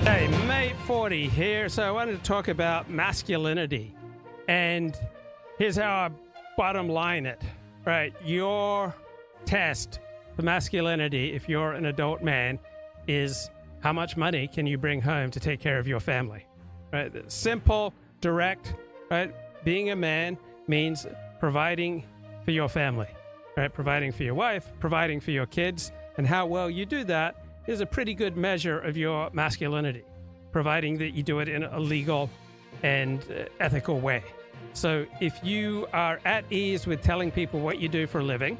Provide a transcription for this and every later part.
Hey, Mate 40 here. So I wanted to talk about masculinity. And here's how I bottom line it. Right, your test for masculinity, if you're an adult man, is how much money can you bring home to take care of your family? Right, simple, direct. Right, being a man means providing for your family. Right, providing for your wife, providing for your kids, and how well you do that is a pretty good measure of your masculinity, providing that you do it in a legal and ethical way. So if you are at ease with telling people what you do for a living,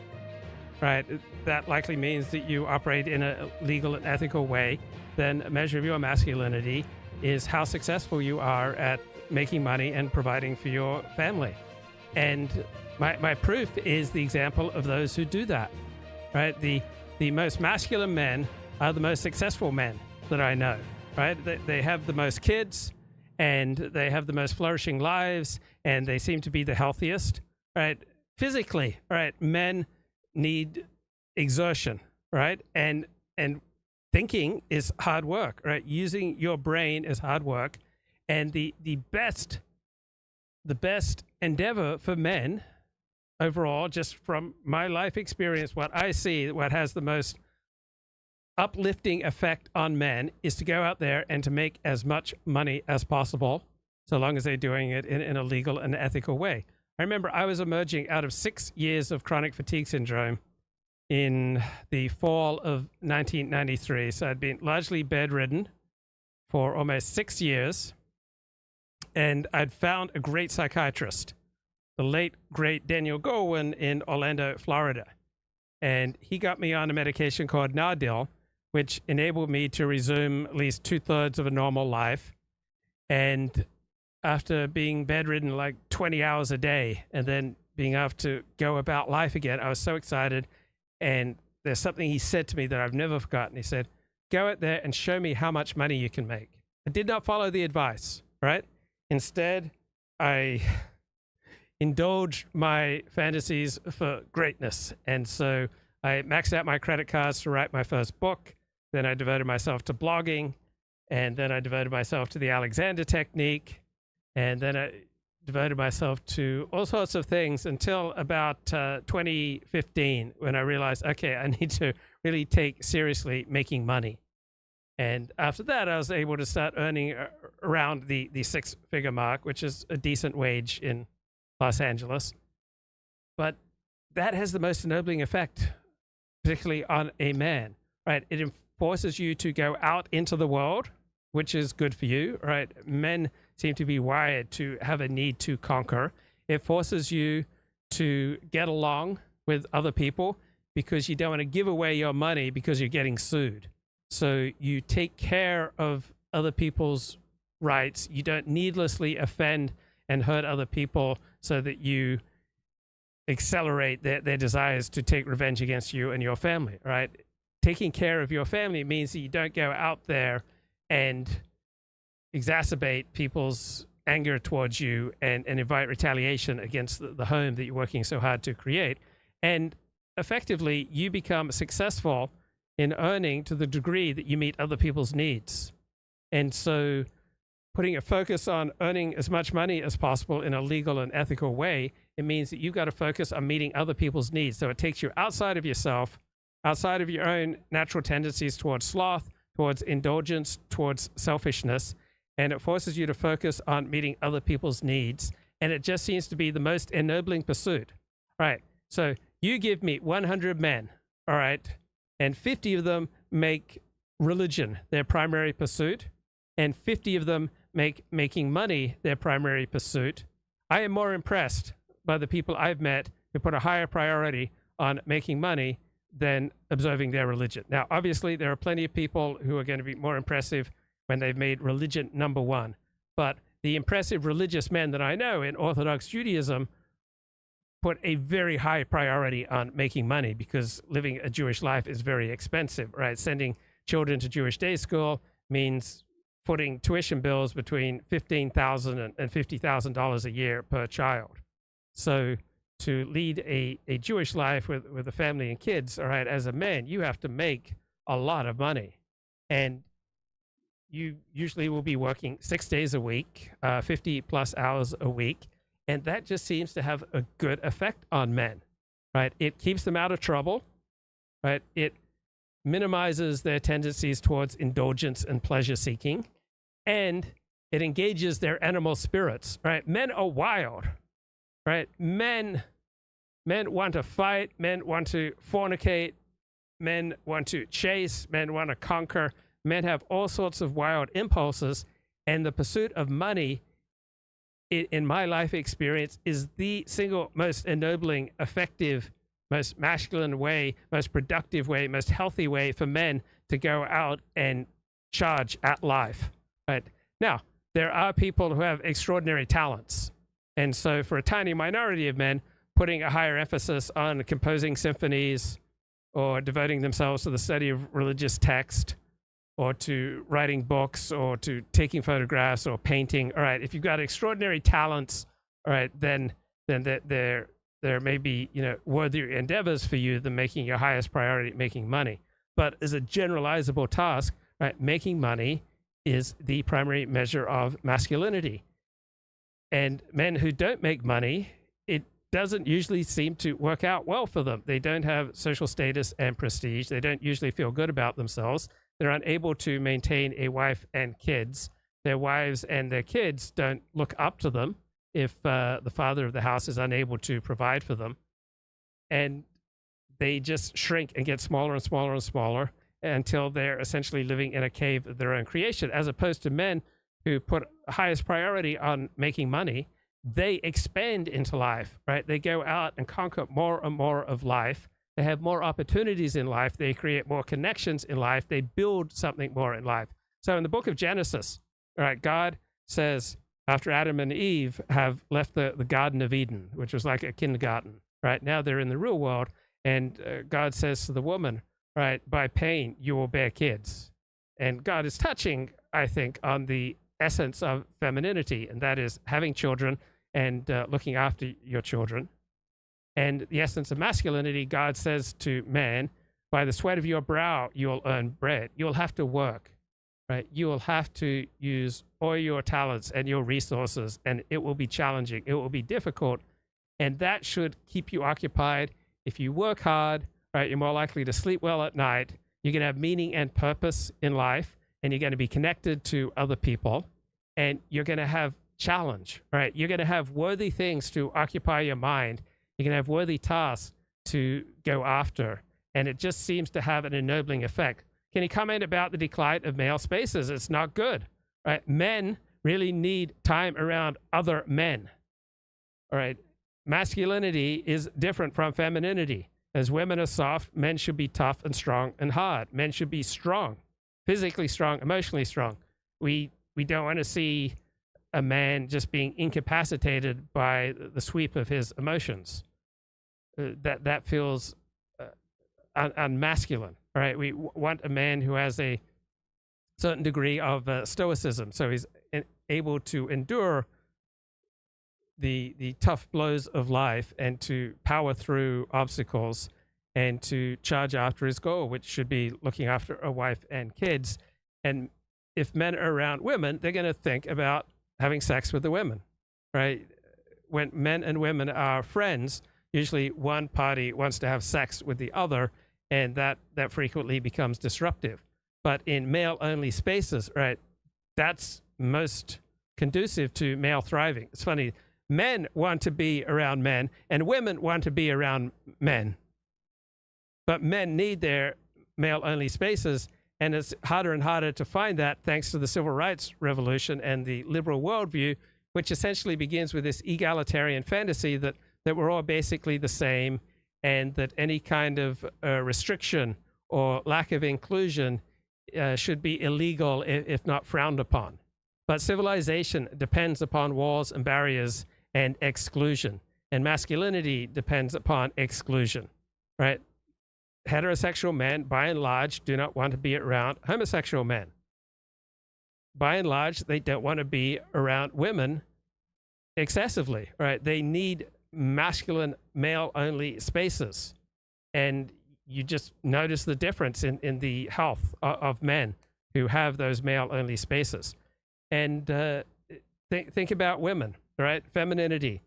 right, that likely means that you operate in a legal and ethical way. Then a measure of your masculinity is how successful you are at making money and providing for your family. And my proof is the example of those who do that, right? The most masculine men are the most successful men that I know, right? They have the most kids, and they have the most flourishing lives, and they seem to be the healthiest, right? Physically, right? Men need exertion, right? And thinking is hard work, right? Using your brain is hard work. And the best endeavor for men overall, just from my life experience, what I see, what has the most uplifting effect on men is to go out there and to make as much money as possible, so long as they're doing it in a legal and ethical way. I remember I was emerging out of 6 years of chronic fatigue syndrome in the fall of 1993. So I'd been largely bedridden for almost 6 years, and I'd found a great psychiatrist, the late, great Daniel Goldwyn in Orlando, Florida. And he got me on a medication called Nardil, which enabled me to resume at least 2/3 of a normal life. And after being bedridden like 20 hours a day and then being able to go about life again, I was so excited. And there's something he said to me that I've never forgotten. He said, "Go out there and show me how much money you can make." I did not follow the advice, right? Instead, I indulged my fantasies for greatness. And so I maxed out my credit cards to write my first book. Then I devoted myself to blogging, and then I devoted myself to the Alexander technique, and then I devoted myself to all sorts of things until about 2015, when I realized, okay, I need to really take seriously making money. And after that, I was able to start earning around the six-figure mark, which is a decent wage in Los Angeles. But that has the most ennobling effect, particularly on a man, right? It forces you to go out into the world, which is good for you, right? Men seem to be wired to have a need to conquer. It forces you to get along with other people because you don't want to give away your money because you're getting sued. So you take care of other people's rights. You don't needlessly offend and hurt other people so that you accelerate their desires to take revenge against you and your family, right? Taking care of your family means that you don't go out there and exacerbate people's anger towards you and invite retaliation against the home that you're working so hard to create. And effectively, you become successful in earning to the degree that you meet other people's needs. And so putting a focus on earning as much money as possible in a legal and ethical way, it means that you've got to focus on meeting other people's needs. So it takes you outside of yourself, outside of your own natural tendencies towards sloth, towards indulgence, towards selfishness, and it forces you to focus on meeting other people's needs. And it just seems to be the most ennobling pursuit. Right. So you give me 100 men, all right, and 50 of them make religion their primary pursuit, and 50 of them make making money their primary pursuit. I am more impressed by the people I've met who put a higher priority on making money than observing their religion. Now, obviously, there are plenty of people who are going to be more impressive when they've made religion number one. But the impressive religious men that I know in Orthodox Judaism put a very high priority on making money because living a Jewish life is very expensive, right? Sending children to Jewish day school means footing tuition bills between $15,000 and $50,000 a year per child. So to lead a Jewish life with a family and kids, all right, as a man, you have to make a lot of money. And you usually will be working 6 days a week, 50 plus hours a week. And that just seems to have a good effect on men, right? It keeps them out of trouble, right? It minimizes their tendencies towards indulgence and pleasure seeking, and it engages their animal spirits, right? Men are wild, right? Men want to fight, men want to fornicate, men want to chase, men want to conquer, men have all sorts of wild impulses, and the pursuit of money, in my life experience, is the single most ennobling, effective, most masculine way, most productive way, most healthy way for men to go out and charge at life. Right? Now, there are people who have extraordinary talents. And so for a tiny minority of men, putting a higher emphasis on composing symphonies or devoting themselves to the study of religious text or to writing books or to taking photographs or painting. All right, if you've got extraordinary talents, all right, then there may be, worthier endeavors for you than making your highest priority making money. But as a generalizable task, right, making money is the primary measure of masculinity. And men who don't make money, it doesn't usually seem to work out well for them. They don't have social status and prestige. They don't usually feel good about themselves. They're unable to maintain a wife and kids. Their wives and their kids don't look up to them if the father of the house is unable to provide for them. And they just shrink and get smaller and smaller and smaller until they're essentially living in a cave of their own creation, as opposed to men who put highest priority on making money. They expand into life, right? They go out and conquer more and more of life. They have more opportunities in life. They create more connections in life. They build something more in life. So in the book of Genesis, all right, God says, after Adam and Eve have left the Garden of Eden, which was like a kindergarten, right? Now they're in the real world. And God says to the woman, right, by pain, you will bear kids. And God is touching, I think, on the essence of femininity, and that is having children and looking after your children. And the essence of masculinity, God says to man, by the sweat of your brow, you'll earn bread. You'll have to work, right? You will have to use all your talents and your resources, and it will be challenging. It will be difficult, and that should keep you occupied. If you work hard, right, you're more likely to sleep well at night. You're going to have meaning and purpose in life, and you're going to be connected to other people, and you're going to have challenge, right? You're going to have worthy things to occupy your mind. You're going to have worthy tasks to go after, and it just seems to have an ennobling effect. Can you comment about the decline of male spaces? It's not good, right? Men really need time around other men, all right? Masculinity is different from femininity. As women are soft, men should be tough and strong and hard. Men should be strong, physically strong, emotionally strong. We don't want to see a man just being incapacitated by the sweep of his emotions. That feels unmasculine, right? We want a man who has a certain degree of stoicism, so he's able to endure the tough blows of life and to power through obstacles and to charge after his goal, which should be looking after a wife and kids. And if men are around women, they're going to think about having sex with the women, right? When men and women are friends, usually one party wants to have sex with the other, and that frequently becomes disruptive. But in male-only spaces, right, that's most conducive to male thriving. It's funny, men want to be around men, and women want to be around men. But men need their male-only spaces, and it's harder and harder to find that thanks to the civil rights revolution and the liberal worldview, which essentially begins with this egalitarian fantasy that we're all basically the same, and that any kind of restriction or lack of inclusion should be illegal if not frowned upon. But civilization depends upon walls and barriers and exclusion, and masculinity depends upon exclusion, right? Heterosexual men, by and large, do not want to be around homosexual men. By and large, they don't want to be around women excessively, right? They need masculine, male-only spaces. And you just notice the difference in the health of men who have those male-only spaces. And think about women, right? Femininity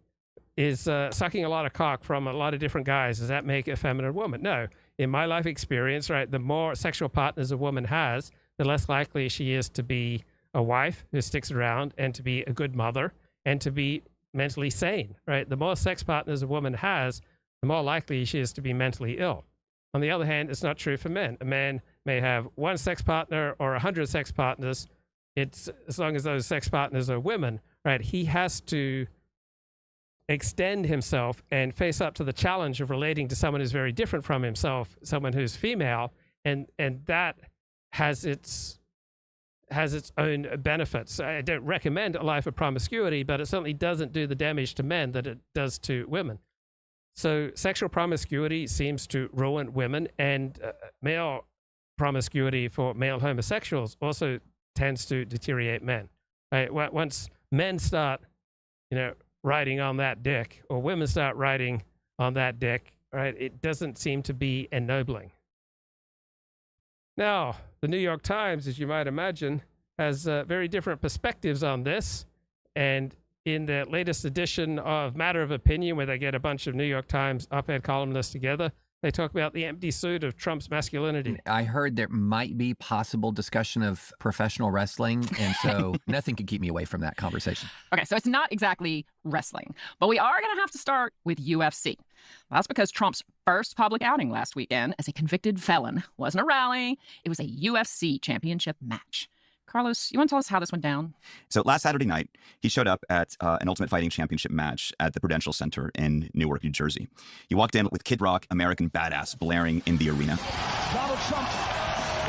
is sucking a lot of cock from a lot of different guys. Does that make a feminine woman? No. In my life experience, right, the more sexual partners a woman has, the less likely she is to be a wife who sticks around and to be a good mother and to be mentally sane, right? The more sex partners a woman has, the more likely she is to be mentally ill. On the other hand, it's not true for men. A man may have one sex partner or 100 sex partners. It's as long as those sex partners are women, right? He has to extend himself and face up to the challenge of relating to someone who's very different from himself, someone who's female, and that has its own benefits. I don't recommend a life of promiscuity, but it certainly doesn't do the damage to men that it does to women. So sexual promiscuity seems to ruin women, and male promiscuity for male homosexuals also tends to deteriorate men. Right? Once men start, riding on that dick, or women start riding on that dick, right, it doesn't seem to be ennobling. Now, the New York Times, as you might imagine, has very different perspectives on this. And in the latest edition of Matter of Opinion, where they get a bunch of New York Times op-ed columnists together, they talk about the empty suit of Trump's masculinity. I heard there might be possible discussion of professional wrestling, and so nothing could keep me away from that conversation. Okay, so it's not exactly wrestling, but we are going to have to start with UFC. That's because Trump's first public outing last weekend as a convicted felon wasn't a rally, it was a UFC championship match. Carlos, you want to tell us how this went down? So last Saturday night, he showed up at an Ultimate Fighting Championship match at the Prudential Center in Newark, New Jersey. He walked in with Kid Rock, American Badass, blaring in the arena. Donald Trump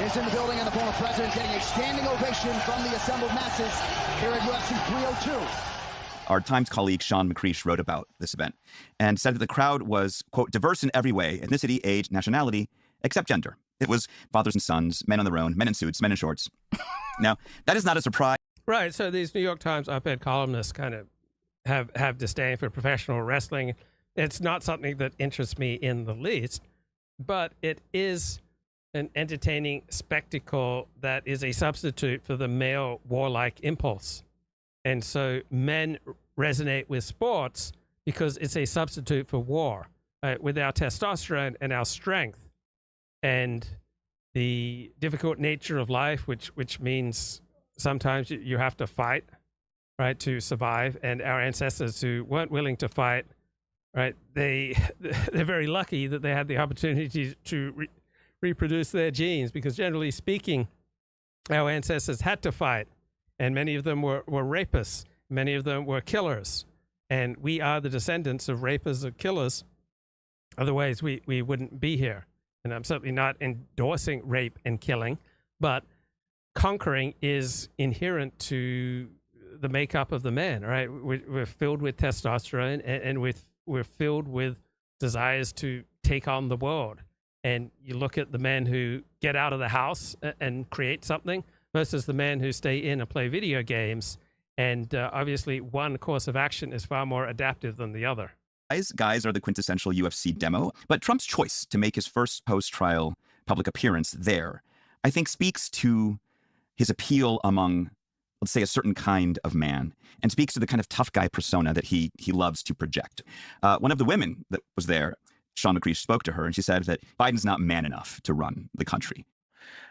is in the building, and the former president getting a standing ovation from the assembled masses here at UFC 302. Our Times colleague Sean McCreesh wrote about this event and said that the crowd was, quote, diverse in every way, ethnicity, age, nationality, except gender. It was fathers and sons, men on their own, men in suits, men in shorts. Now, that is not a surprise. Right. So these New York Times op-ed columnists kind of have disdain for professional wrestling. It's not something that interests me in the least, but it is an entertaining spectacle that is a substitute for the male warlike impulse. And so men resonate with sports because it's a substitute for war, with our testosterone and our strength and the difficult nature of life, which means sometimes you have to fight, right, to survive. And our ancestors who weren't willing to fight, right, they're very lucky that they had the opportunity to reproduce their genes, because generally speaking, our ancestors had to fight, and many of them were rapists, many of them were killers, and we are the descendants of rapists or killers. Otherwise, we wouldn't be here. And I'm certainly not endorsing rape and killing, but conquering is inherent to the makeup of the man, right? We're filled with testosterone, and we're filled with desires to take on the world. And you look at the men who get out of the house and create something versus the men who stay in and play video games. And obviously, one course of action is far more adaptive than the other. Guys are the quintessential UFC demo, but Trump's choice to make his first post-trial public appearance there, I think, speaks to his appeal among, let's say, a certain kind of man, and speaks to the kind of tough guy persona that he loves to project. One of the women that was there, Sean McCreesh, spoke to her, and she said that Biden's not man enough to run the country.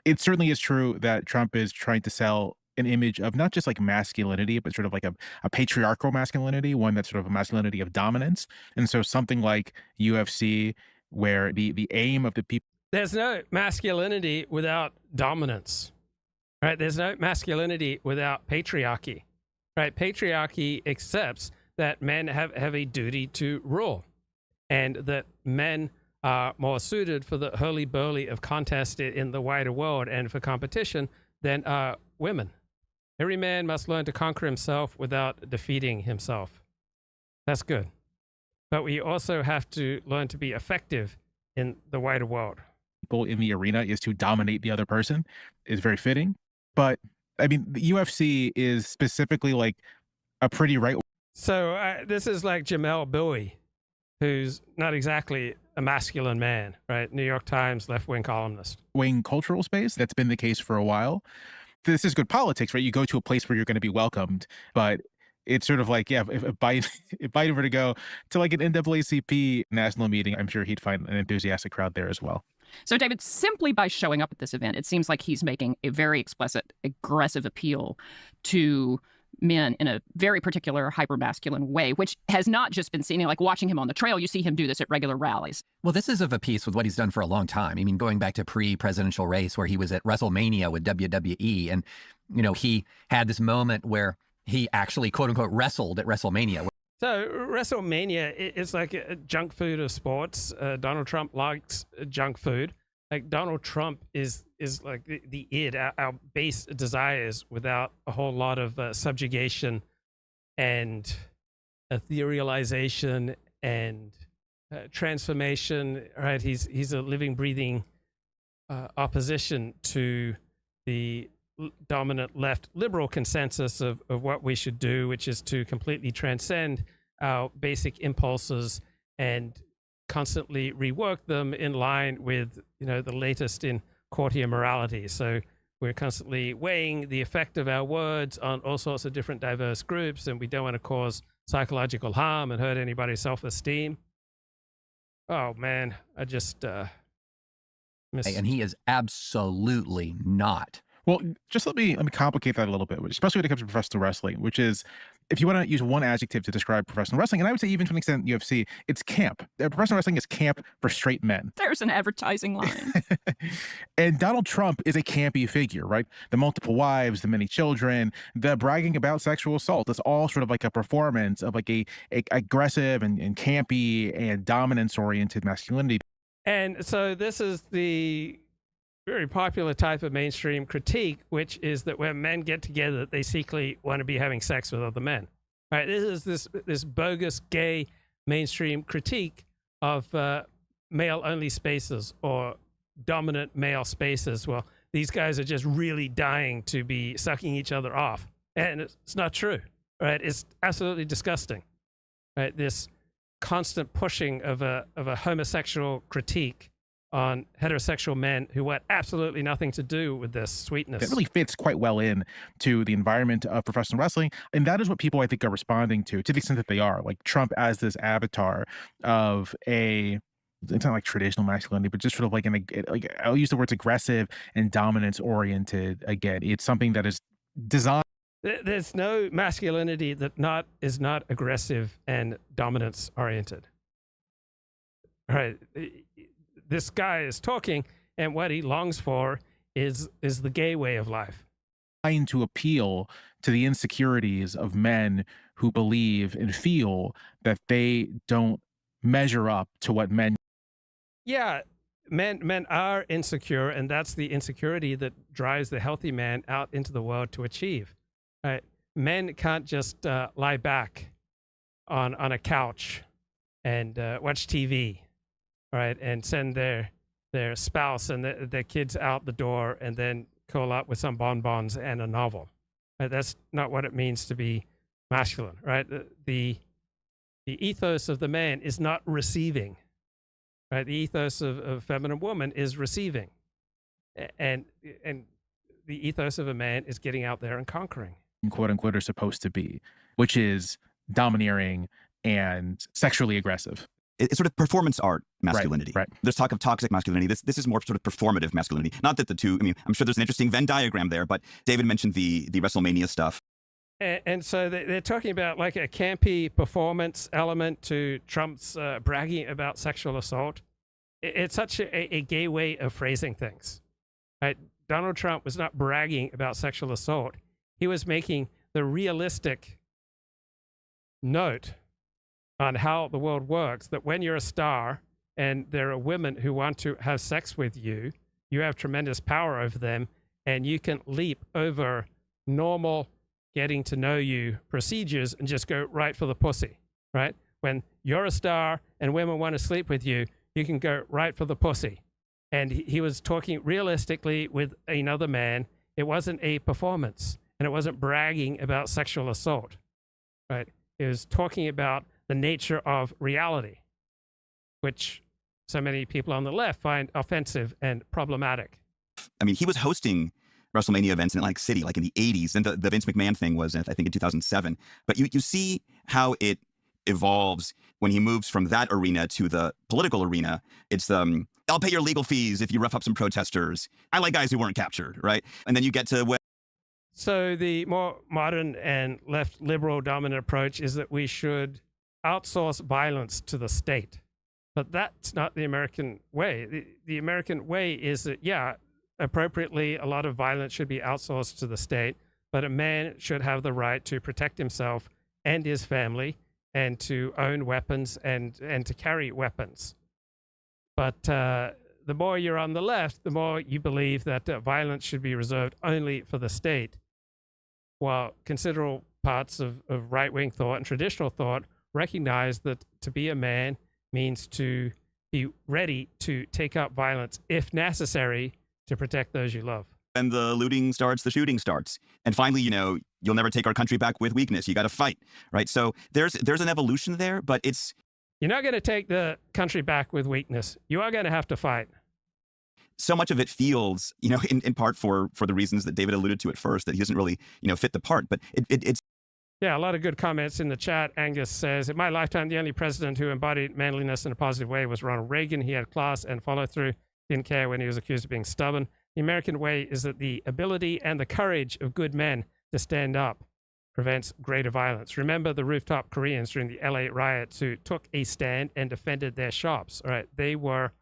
It certainly is true that Trump is trying to sell an image of not just like masculinity, but sort of like a patriarchal masculinity, one that's sort of a masculinity of dominance. And so something like UFC, where the aim of the people... There's no masculinity without dominance, right? There's no masculinity without patriarchy, right? Patriarchy accepts that men have a duty to rule, and that men are more suited for the hurly-burly of contest in the wider world and for competition than are women. Every man must learn to conquer himself without defeating himself. That's good. But we also have to learn to be effective in the wider world. People in the arena is to dominate the other person is very fitting. But, I mean, the UFC is specifically like a pretty right... So this is like Jamel Bowie, who's not exactly a masculine man, right? New York Times left-wing columnist. Wing cultural space. That's been the case for a while. This is good politics, right? You go to a place where you're going to be welcomed, but it's sort of like, yeah, if Biden, if Biden were to go to like an NAACP national meeting, I'm sure he'd find an enthusiastic crowd there as well. So, David, simply by showing up at this event, it seems like he's making a very explicit, aggressive appeal to men in a very particular hypermasculine way, which has not just been seen, like watching him on the trail, you see him do this at regular rallies. Well, this is of a piece with what he's done for a long time. I mean, going back to pre-presidential race where he was at WrestleMania with WWE, and, you know, he had this moment where he actually, quote unquote, wrestled at WrestleMania. So WrestleMania is like a junk food of sports. Donald Trump likes junk food. Like Donald Trump is like the id, our base desires, without a whole lot of subjugation and etherealization and transformation. Right? He's a living, breathing opposition to the dominant left liberal consensus of what we should do, which is to completely transcend our basic impulses and constantly rework them in line with, you know, the latest in courtier morality. So we're constantly weighing the effect of our words on all sorts of different diverse groups, and we don't want to cause psychological harm and hurt anybody's self-esteem. Oh man, I just miss. And he is absolutely not. Well, just let me complicate that a little bit, especially when it comes to professional wrestling, which is, if you want to use one adjective to describe professional wrestling, and I would say even to an extent UFC, it's camp. Professional wrestling is camp for straight men. There's an advertising line. And Donald Trump is a campy figure, right? The multiple wives, the many children, the bragging about sexual assault. It's all sort of like a performance of like a aggressive and campy and dominance-oriented masculinity. And so this is the very popular type of mainstream critique, which is that when men get together, they secretly want to be having sex with other men. Right? This is this bogus gay mainstream critique of male-only spaces or dominant male spaces. Well, these guys are just really dying to be sucking each other off, and it's not true. Right? It's absolutely disgusting. Right? This constant pushing of a homosexual critique on heterosexual men who want absolutely nothing to do with this sweetness. It really fits quite well in to the environment of professional wrestling. And that is what people, I think, are responding to the extent that they are. Like Trump as this avatar of it's not like traditional masculinity, but just sort of like I'll use the words aggressive and dominance oriented. Again, it's something that is designed. There's no masculinity that is not aggressive and dominance oriented. Right. This guy is talking, and what he longs for is the gay way of life. Trying to appeal to the insecurities of men who believe and feel that they don't measure up to what men. Yeah, men are insecure, and that's the insecurity that drives the healthy man out into the world to achieve. Right? Men can't just lie back on a couch and watch TV. Right, and send their spouse and their kids out the door and then curl up with some bonbons and a novel. Right? That's not what it means to be masculine. Right, the ethos of the man is not receiving. Right, the ethos of a feminine woman is receiving, and the ethos of a man is getting out there and conquering. Quote unquote are supposed to be, which is domineering and sexually aggressive. It's sort of performance art masculinity. Right. There's talk of toxic masculinity. This is more sort of performative masculinity. Not that the two, I mean, I'm sure there's an interesting Venn diagram there, but David mentioned the WrestleMania stuff. And so they're talking about like a campy performance element to Trump's bragging about sexual assault. It's such a gay way of phrasing things. Right? Donald Trump was not bragging about sexual assault. He was making the realistic note on how the world works, that when you're a star and there are women who want to have sex with you, you have tremendous power over them, and you can leap over normal getting to know you procedures and just go right for the pussy, right? When you're a star and women want to sleep with you, you can go right for the pussy. And he was talking realistically with another man. It wasn't a performance, and it wasn't bragging about sexual assault, right? It was talking about the nature of reality, which so many people on the left find offensive and problematic. I mean, he was hosting WrestleMania events in Atlantic City, like in the 80s. And the Vince McMahon thing was, I think, in 2007. But you see how it evolves when he moves from that arena to the political arena. It's, I'll pay your legal fees if you rough up some protesters. I like guys who weren't captured, right? And then you get to where. So the more modern and left liberal dominant approach is that we should outsource violence to the state. But that's not the American way. The American way is that, yeah, appropriately, a lot of violence should be outsourced to the state, but a man should have the right to protect himself and his family and to own weapons and to carry weapons. But the more you're on the left, the more you believe that violence should be reserved only for the state, while considerable parts of right-wing thought and traditional thought recognize that to be a man means to be ready to take up violence if necessary to protect those you love. And the looting starts, the shooting starts. And finally, you'll never take our country back with weakness. You got to fight, right? So there's an evolution there, but it's... You're not going to take the country back with weakness. You are going to have to fight. So much of it feels, in part for the reasons that David alluded to at first, that he doesn't really, fit the part. But it's... Yeah, a lot of good comments in the chat. Angus says, in my lifetime, the only president who embodied manliness in a positive way was Ronald Reagan. He had class and follow-through. Didn't care when he was accused of being stubborn. The American way is that the ability and the courage of good men to stand up prevents greater violence. Remember the rooftop Koreans during the LA riots who took a stand and defended their shops. All right, they were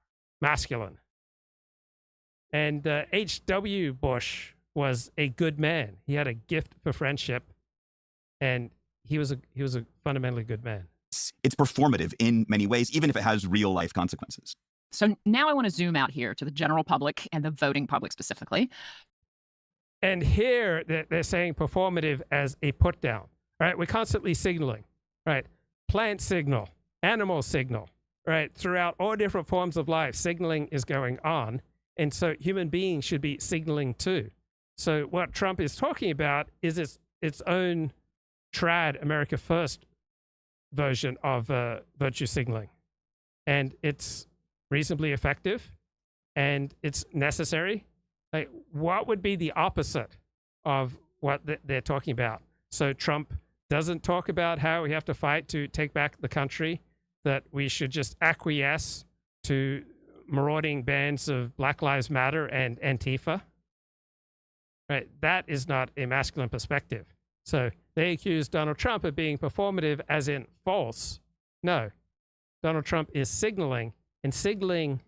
masculine. And H.W. Bush was a good man. He had a gift for friendship, and he was a fundamentally good man. It's performative in many ways, even if it has real life consequences. So now I want to zoom out here to the general public and the voting public specifically. And here they're saying performative as a put down, right? We're constantly signaling, right? Plant signal, animal signal, right? Throughout all different forms of life, signaling is going on. And so human beings should be signaling too. So what Trump is talking about is its own trad America First version of virtue signaling. And it's reasonably effective and it's necessary. Like, what would be the opposite of what they're talking about? So Trump doesn't talk about how we have to fight to take back the country, that we should just acquiesce to marauding bands of Black Lives Matter and Antifa. Right? That is not a masculine perspective. So they accuse Donald Trump of being performative as in false. No, Donald Trump is signaling, and signaling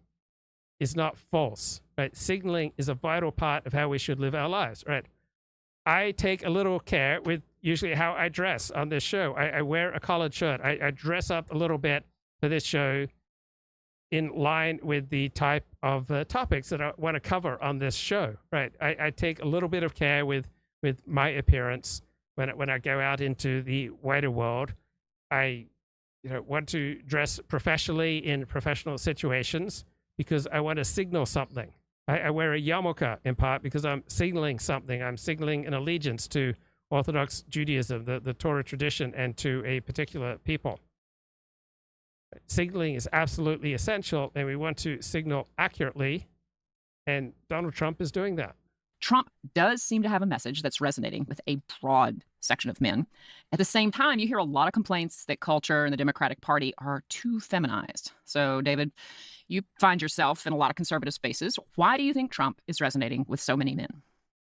is not false, right? Signaling is a vital part of how we should live our lives, right? I take a little care with usually how I dress on this show. I wear a collared shirt. I dress up a little bit for this show in line with the type of topics that I want to cover on this show, right? I take a little bit of care with my appearance when I go out into the wider world. I want to dress professionally in professional situations because I want to signal something. I wear a yarmulke in part because I'm signaling something. I'm signaling an allegiance to Orthodox Judaism, the Torah tradition, and to a particular people. Signaling is absolutely essential, and we want to signal accurately, and Donald Trump is doing that. Trump does seem to have a message that's resonating with a broad section of men. At the same time, you hear a lot of complaints that culture and the Democratic Party are too feminized. So, David, you find yourself in a lot of conservative spaces. Why do you think Trump is resonating with so many men?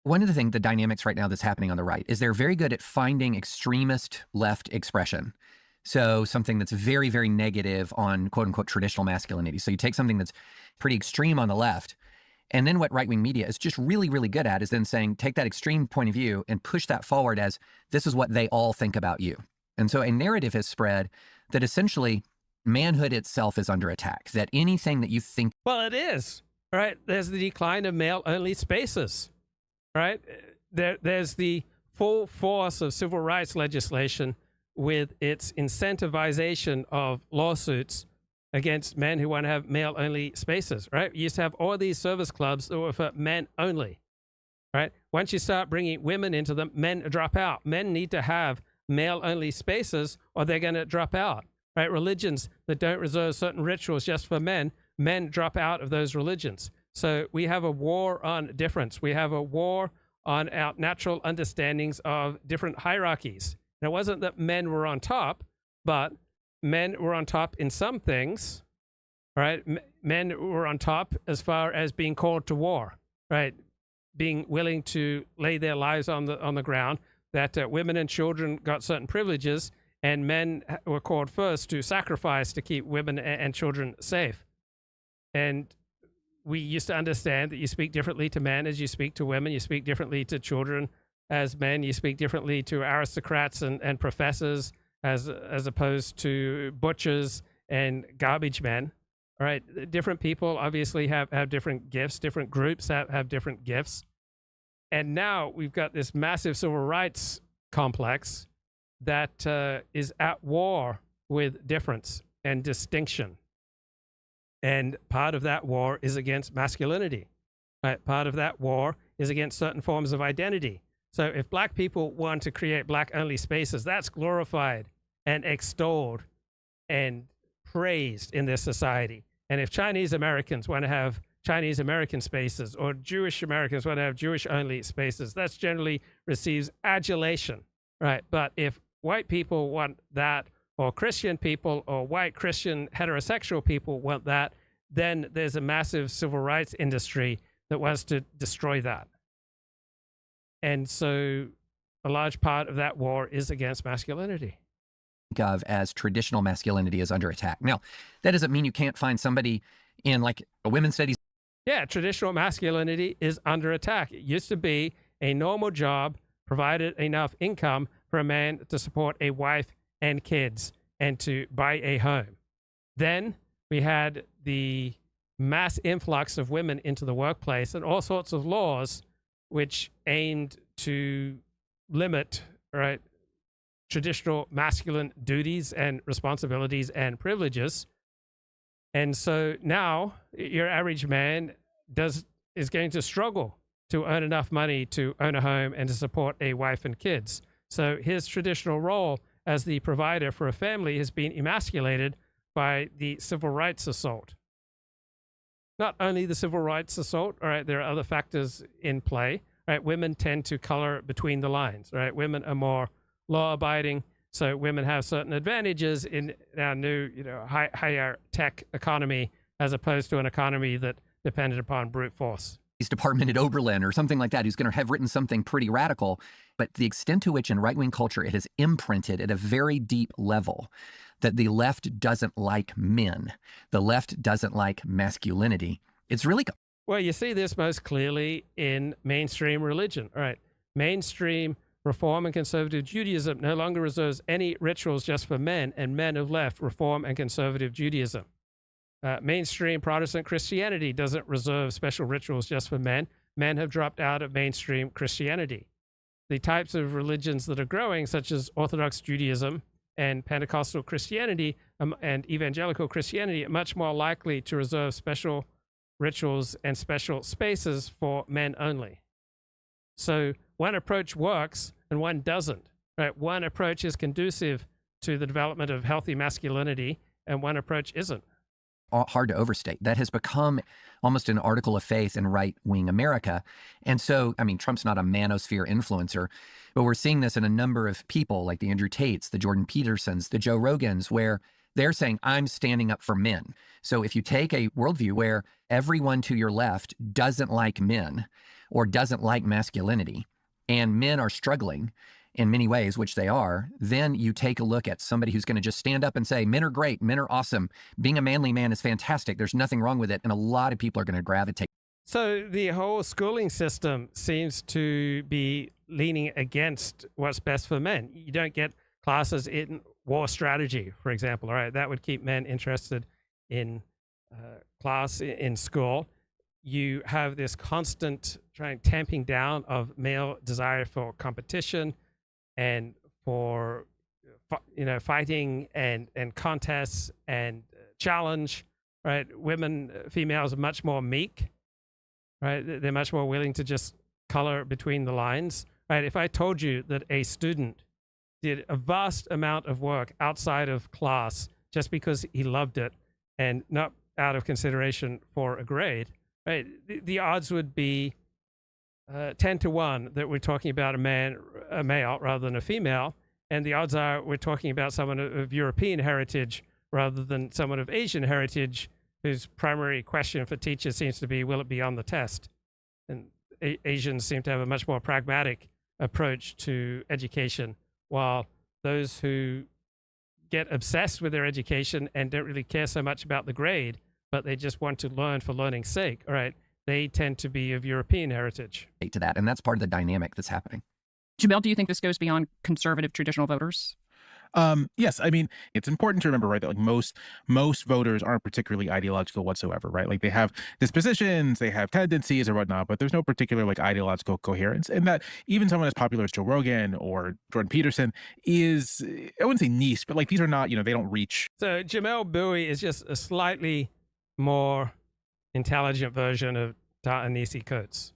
One of the dynamics right now that's happening on the right is they're very good at finding extremist left expression. So something that's very, very negative on quote unquote traditional masculinity. So you take something that's pretty extreme on the left, and then what right-wing media is just really, really good at is then saying, take that extreme point of view and push that forward as this is what they all think about you. And so a narrative has spread that essentially manhood itself is under attack, that anything that you think... Well, it is, right? There's the decline of male-only spaces, right? There's the full force of civil rights legislation with its incentivization of lawsuits against men who want to have male-only spaces, right? You used to have all these service clubs that were for men only, right? Once you start bringing women into them, men drop out. Men need to have male-only spaces or they're going to drop out, right? Religions that don't reserve certain rituals just for men men drop out of those religions. So we have a war on difference. We have a war on our natural understandings of different hierarchies. And it wasn't that men were on top, but men were on top in some things, right? Men were on top as far as being called to war, right? Being willing to lay their lives on the ground, that women and children got certain privileges, and men were called first to sacrifice to keep women and children safe. And we used to understand that you speak differently to men as you speak to women, you speak differently to children as men, you speak differently to aristocrats and professors as opposed to butchers and garbage men. All right, different people obviously have different gifts, different groups have different gifts. And now we've got this massive civil rights complex that is at war with difference and distinction. And part of that war is against masculinity. Right? Part of that war is against certain forms of identity. So if black people want to create black-only spaces, that's glorified and extolled and praised in this society. And if Chinese Americans want to have Chinese American spaces, or Jewish Americans want to have Jewish-only spaces, that generally receives adulation, right? But if white people want that, or Christian people, or white Christian heterosexual people want that, then there's a massive civil rights industry that wants to destroy that. And so a large part of that war is against masculinity. Of as traditional masculinity is under attack. Now, that doesn't mean you can't find somebody in like a women's studies. Yeah, traditional masculinity is under attack. It used to be a normal job, provided enough income for a man to support a wife and kids and to buy a home. Then we had the mass influx of women into the workplace and all sorts of laws which aimed to limit, right, traditional masculine duties and responsibilities and privileges. And so now your average man is going to struggle to earn enough money to own a home and to support a wife and kids. So his traditional role as the provider for a family has been emasculated by the civil rights assault. Not only the civil rights assault, all right, there are other factors in play, right? Women tend to color between the lines, right? Women are more law-abiding, so women have certain advantages in our new, higher tech economy, as opposed to an economy that depended upon brute force. Department at Oberlin or something like that, who's going to have written something pretty radical. But the extent to which in right-wing culture it has imprinted at a very deep level that the left doesn't like men, the left doesn't like masculinity, it's really... Well, you see this most clearly in mainstream religion. All right, mainstream Reform and Conservative Judaism no longer reserves any rituals just for men, and men have left Reform and Conservative Judaism. Mainstream Protestant Christianity doesn't reserve special rituals just for men. Men have dropped out of mainstream Christianity. The types of religions that are growing, such as Orthodox Judaism and Pentecostal Christianity and Evangelical Christianity, are much more likely to reserve special rituals and special spaces for men only. So one approach works and one doesn't. Right? One approach is conducive to the development of healthy masculinity, and one approach isn't. Hard to overstate. That has become almost an article of faith in right-wing America. And so, I mean, Trump's not a manosphere influencer, but we're seeing this in a number of people like the Andrew Tates, the Jordan Petersons, the Joe Rogans, where they're saying, I'm standing up for men. So if you take a worldview where everyone to your left doesn't like men or doesn't like masculinity, and men are struggling in many ways, which they are, then you take a look at somebody who's going to just stand up and say, men are great, men are awesome, being a manly man is fantastic, there's nothing wrong with it, and a lot of people are going to gravitate. So the whole schooling system seems to be leaning against what's best for men. You don't get classes in war strategy, for example. All right, that would keep men interested in class in school. You have this constant tamping down of male desire for competition and for fighting and contests and challenge. Right, females are much more meek. Right, they're much more willing to just color between the lines. Right, if I told you that a student did a vast amount of work outside of class just because he loved it and not out of consideration for a grade, right, the odds would be 10 to 1 that we're talking about a male rather than a female. And the odds are we're talking about someone of European heritage rather than someone of Asian heritage, whose primary question for teachers seems to be, will it be on the test? And Asians seem to have a much more pragmatic approach to education, while those who get obsessed with their education and don't really care so much about the grade, but they just want to learn for learning's sake, all right, they tend to be of European heritage. To that, and that's part of the dynamic that's happening. Jamil, do you think this goes beyond conservative traditional voters? Yes, I mean, it's important to remember, right, that like most voters aren't particularly ideological whatsoever, right? Like they have dispositions, they have tendencies or whatnot, but there's no particular like ideological coherence. And that even someone as popular as Joe Rogan or Jordan Peterson is, I wouldn't say niche, but like these are not, they don't reach. So Jamel Bowie is just a slightly more intelligent version of Ta-Nehisi Coates.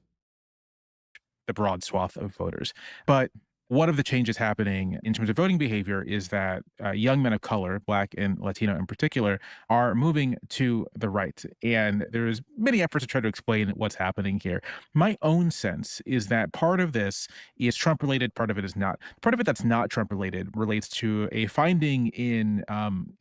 The broad swath of voters. But one of the changes happening in terms of voting behavior is that young men of color, Black and Latino in particular, are moving to the right. And there's many efforts to try to explain what's happening here. My own sense is that part of this is Trump related, part of it is not. Part of it that's not Trump related relates to a finding in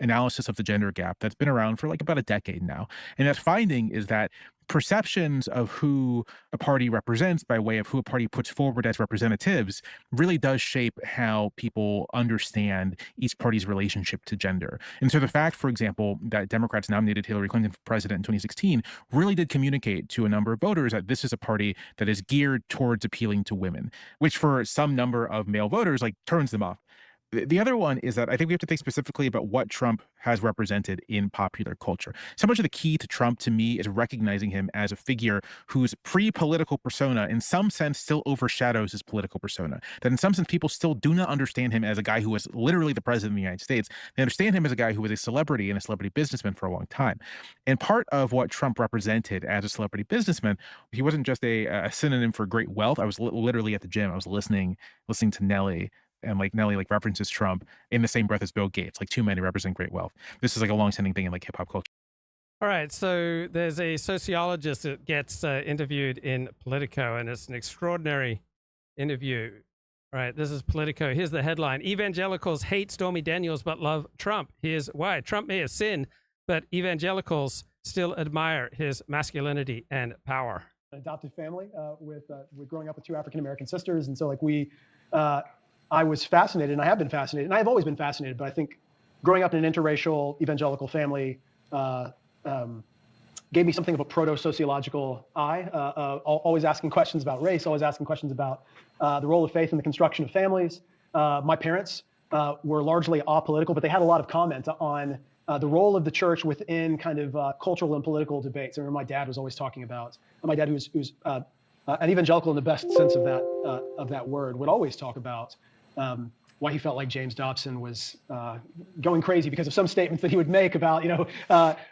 analysis of the gender gap that's been around for like about a decade now. And that finding is that perceptions of who a party represents by way of who a party puts forward as representatives really does shape how people understand each party's relationship to gender. And so the fact, for example, that Democrats nominated Hillary Clinton for president in 2016 really did communicate to a number of voters that this is a party that is geared towards appealing to women, which for some number of male voters like turns them off. The other one is that I think we have to think specifically about what Trump has represented in popular culture. So much of the key to Trump, to me, is recognizing him as a figure whose pre-political persona, in some sense, still overshadows his political persona. That in some sense, people still do not understand him as a guy who was literally the president of the United States. They understand him as a guy who was a celebrity and a celebrity businessman for a long time. And part of what Trump represented as a celebrity businessman, he wasn't just a synonym for great wealth. I was literally at the gym. I was listening to Nelly. And like Nelly like references Trump in the same breath as Bill Gates, like two men who represent great wealth. This is like a long-standing thing in like hip hop culture. All right, so there's a sociologist that gets interviewed in Politico, and it's an extraordinary interview. All right, this is Politico. Here's the headline: Evangelicals hate Stormy Daniels but love Trump. Here's why: Trump may have sinned, but evangelicals still admire his masculinity and power. Adopted family with growing up with two African American sisters, and so like I was fascinated, and I have been fascinated, and I have always been fascinated, but I think growing up in an interracial evangelical family gave me something of a proto-sociological eye, always asking questions about race, always asking questions about the role of faith in the construction of families. My parents were largely apolitical, but they had a lot of comment on the role of the church within kind of cultural and political debates. I remember my dad was always talking about, my dad who's an evangelical in the best sense of that word, would always talk about why he felt like James Dobson was going crazy because of some statements that he would make about,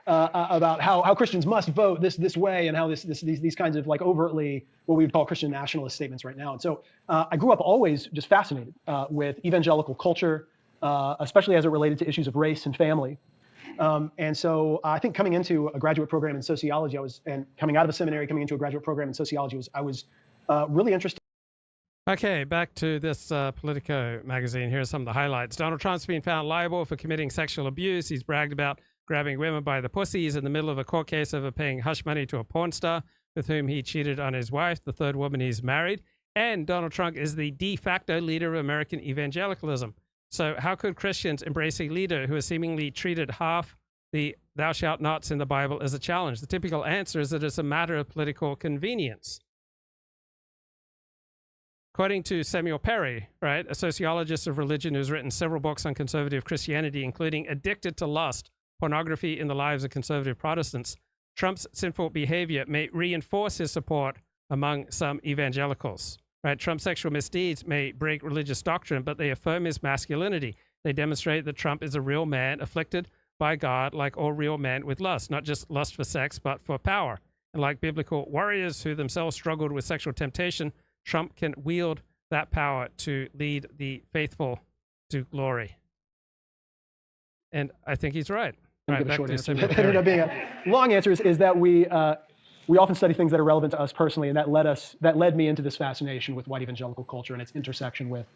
about how Christians must vote this way, and how these kinds of like overtly what we would call Christian nationalist statements right now. And so I grew up always just fascinated with evangelical culture, especially as it related to issues of race and family. And so I think coming into a graduate program in sociology, and coming out of a seminary, coming into a graduate program in sociology, I was really interested. Okay, back to this Politico magazine. Here are some of the highlights. Donald Trump's been found liable for committing sexual abuse. He's bragged about grabbing women by the pussy. He's in the middle of a court case over paying hush money to a porn star with whom he cheated on his wife, the third woman he's married. And Donald Trump is the de facto leader of American evangelicalism. So how could Christians embrace a leader who has seemingly treated half the thou shalt nots in the Bible as a challenge? The typical answer is that it's a matter of political convenience. According to Samuel Perry, right, a sociologist of religion who's written several books on conservative Christianity, including Addicted to Lust, Pornography in the Lives of Conservative Protestants, Trump's sinful behavior may reinforce his support among some evangelicals. Right? Trump's sexual misdeeds may break religious doctrine, but they affirm his masculinity. They demonstrate that Trump is a real man afflicted by God like all real men with lust, not just lust for sex, but for power. And like biblical warriors who themselves struggled with sexual temptation, Trump can wield that power to lead the faithful to glory. And I think he's right. Let me give a back short to answer. Seminary. It ended up being a long answer is that we often study things that are relevant to us personally, and that led me into this fascination with white evangelical culture and its intersection with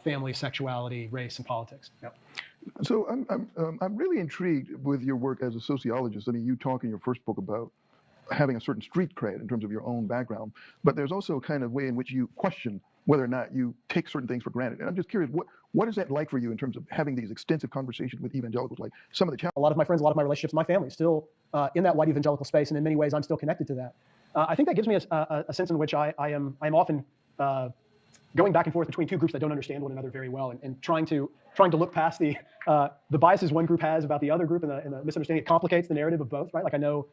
family, sexuality, race, and politics. Yep. So I'm really intrigued with your work as a sociologist. I mean, you talk in your first book about having a certain street cred in terms of your own background, but there's also a kind of way in which you question whether or not you take certain things for granted. And I'm just curious, what is that like for you in terms of having these extensive conversations with evangelicals? Like some of the challenges. A lot of my friends, a lot of my relationships, my family, still in that white evangelical space, and in many ways, I'm still connected to that. I think that gives me a sense in which I am often going back and forth between two groups that don't understand one another very well, and trying to look past the biases one group has about the other group and the misunderstanding. It complicates the narrative of both, right? Like I know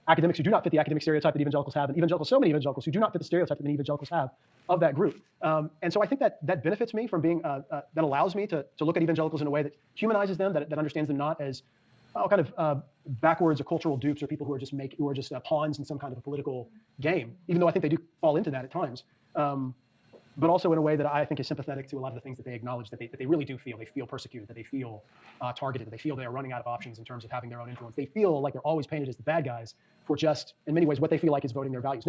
academics who do not fit the academic stereotype that evangelicals have, and so many evangelicals who do not fit the stereotype that many evangelicals have of that group. And so I think that benefits me from being, that allows me to look at evangelicals in a way that humanizes them, that understands them not as kind of backwards or cultural dupes or people who are just pawns in some kind of a political game, even though I think they do fall into that at times. But also in a way that I think is sympathetic to a lot of the things that they acknowledge that they really do feel. They feel persecuted, that they feel targeted, that they feel they are running out of options in terms of having their own influence. They feel like they're always painted as the bad guys for just, in many ways, what they feel like is voting their values.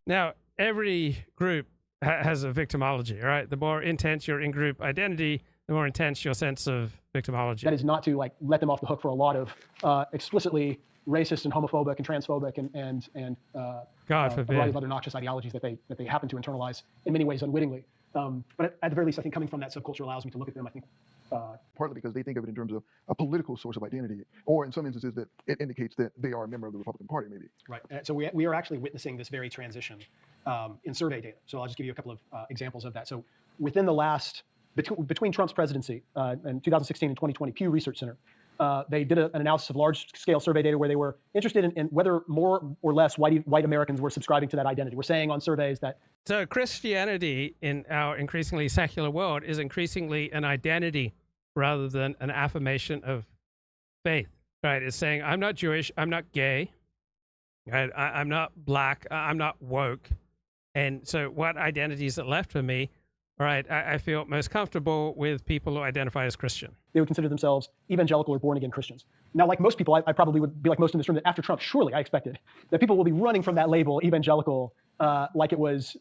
Now, every group has a victimology, right? The more intense your in-group identity, the more intense your sense of victimology. That is not to like let them off the hook for a lot of explicitly racist and homophobic and transphobic and God a forbid. variety of other noxious ideologies that they happen to internalize in many ways unwittingly. But at the very least, I think coming from that subculture allows me to look at them, I think. Partly because they think of it in terms of a political source of identity, or in some instances that it indicates that they are a member of the Republican Party, maybe. Right. So we are actually witnessing this very transition in survey data. So I'll just give you a couple of examples of that. So within the last, between Trump's presidency in 2016 and 2020, Pew Research Center, they did an analysis of large-scale survey data where they were interested in whether more or less white Americans were subscribing to that identity. We're saying on surveys that. So Christianity in our increasingly secular world is increasingly an identity rather than an affirmation of faith, right? It's saying, I'm not Jewish, I'm not gay, right? I'm not black, I'm not woke. And so what identities are left for me? All right, I feel most comfortable with people who identify as Christian. They would consider themselves evangelical or born-again Christians. Now, like most people, I probably would be like most in this room, that after Trump, surely I expected that people will be running from that label, evangelical, like it was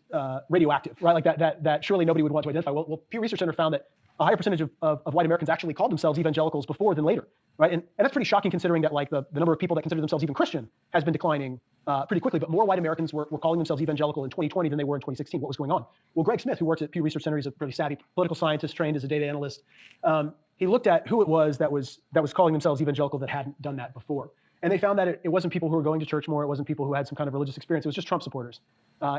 radioactive, right? Like that surely nobody would want to identify. Well, Pew Research Center found that a higher percentage of white Americans actually called themselves evangelicals before than later, right? And that's pretty shocking considering that like the number of people that consider themselves even Christian has been declining pretty quickly, but more white Americans were calling themselves evangelical in 2020 than they were in 2016. What was going on? Well, Greg Smith, who works at Pew Research Center, he's a pretty savvy political scientist trained as a data analyst. He looked at who it was that was calling themselves evangelical that hadn't done that before. And they found that it wasn't people who were going to church more, it wasn't people who had some kind of religious experience, it was just Trump supporters.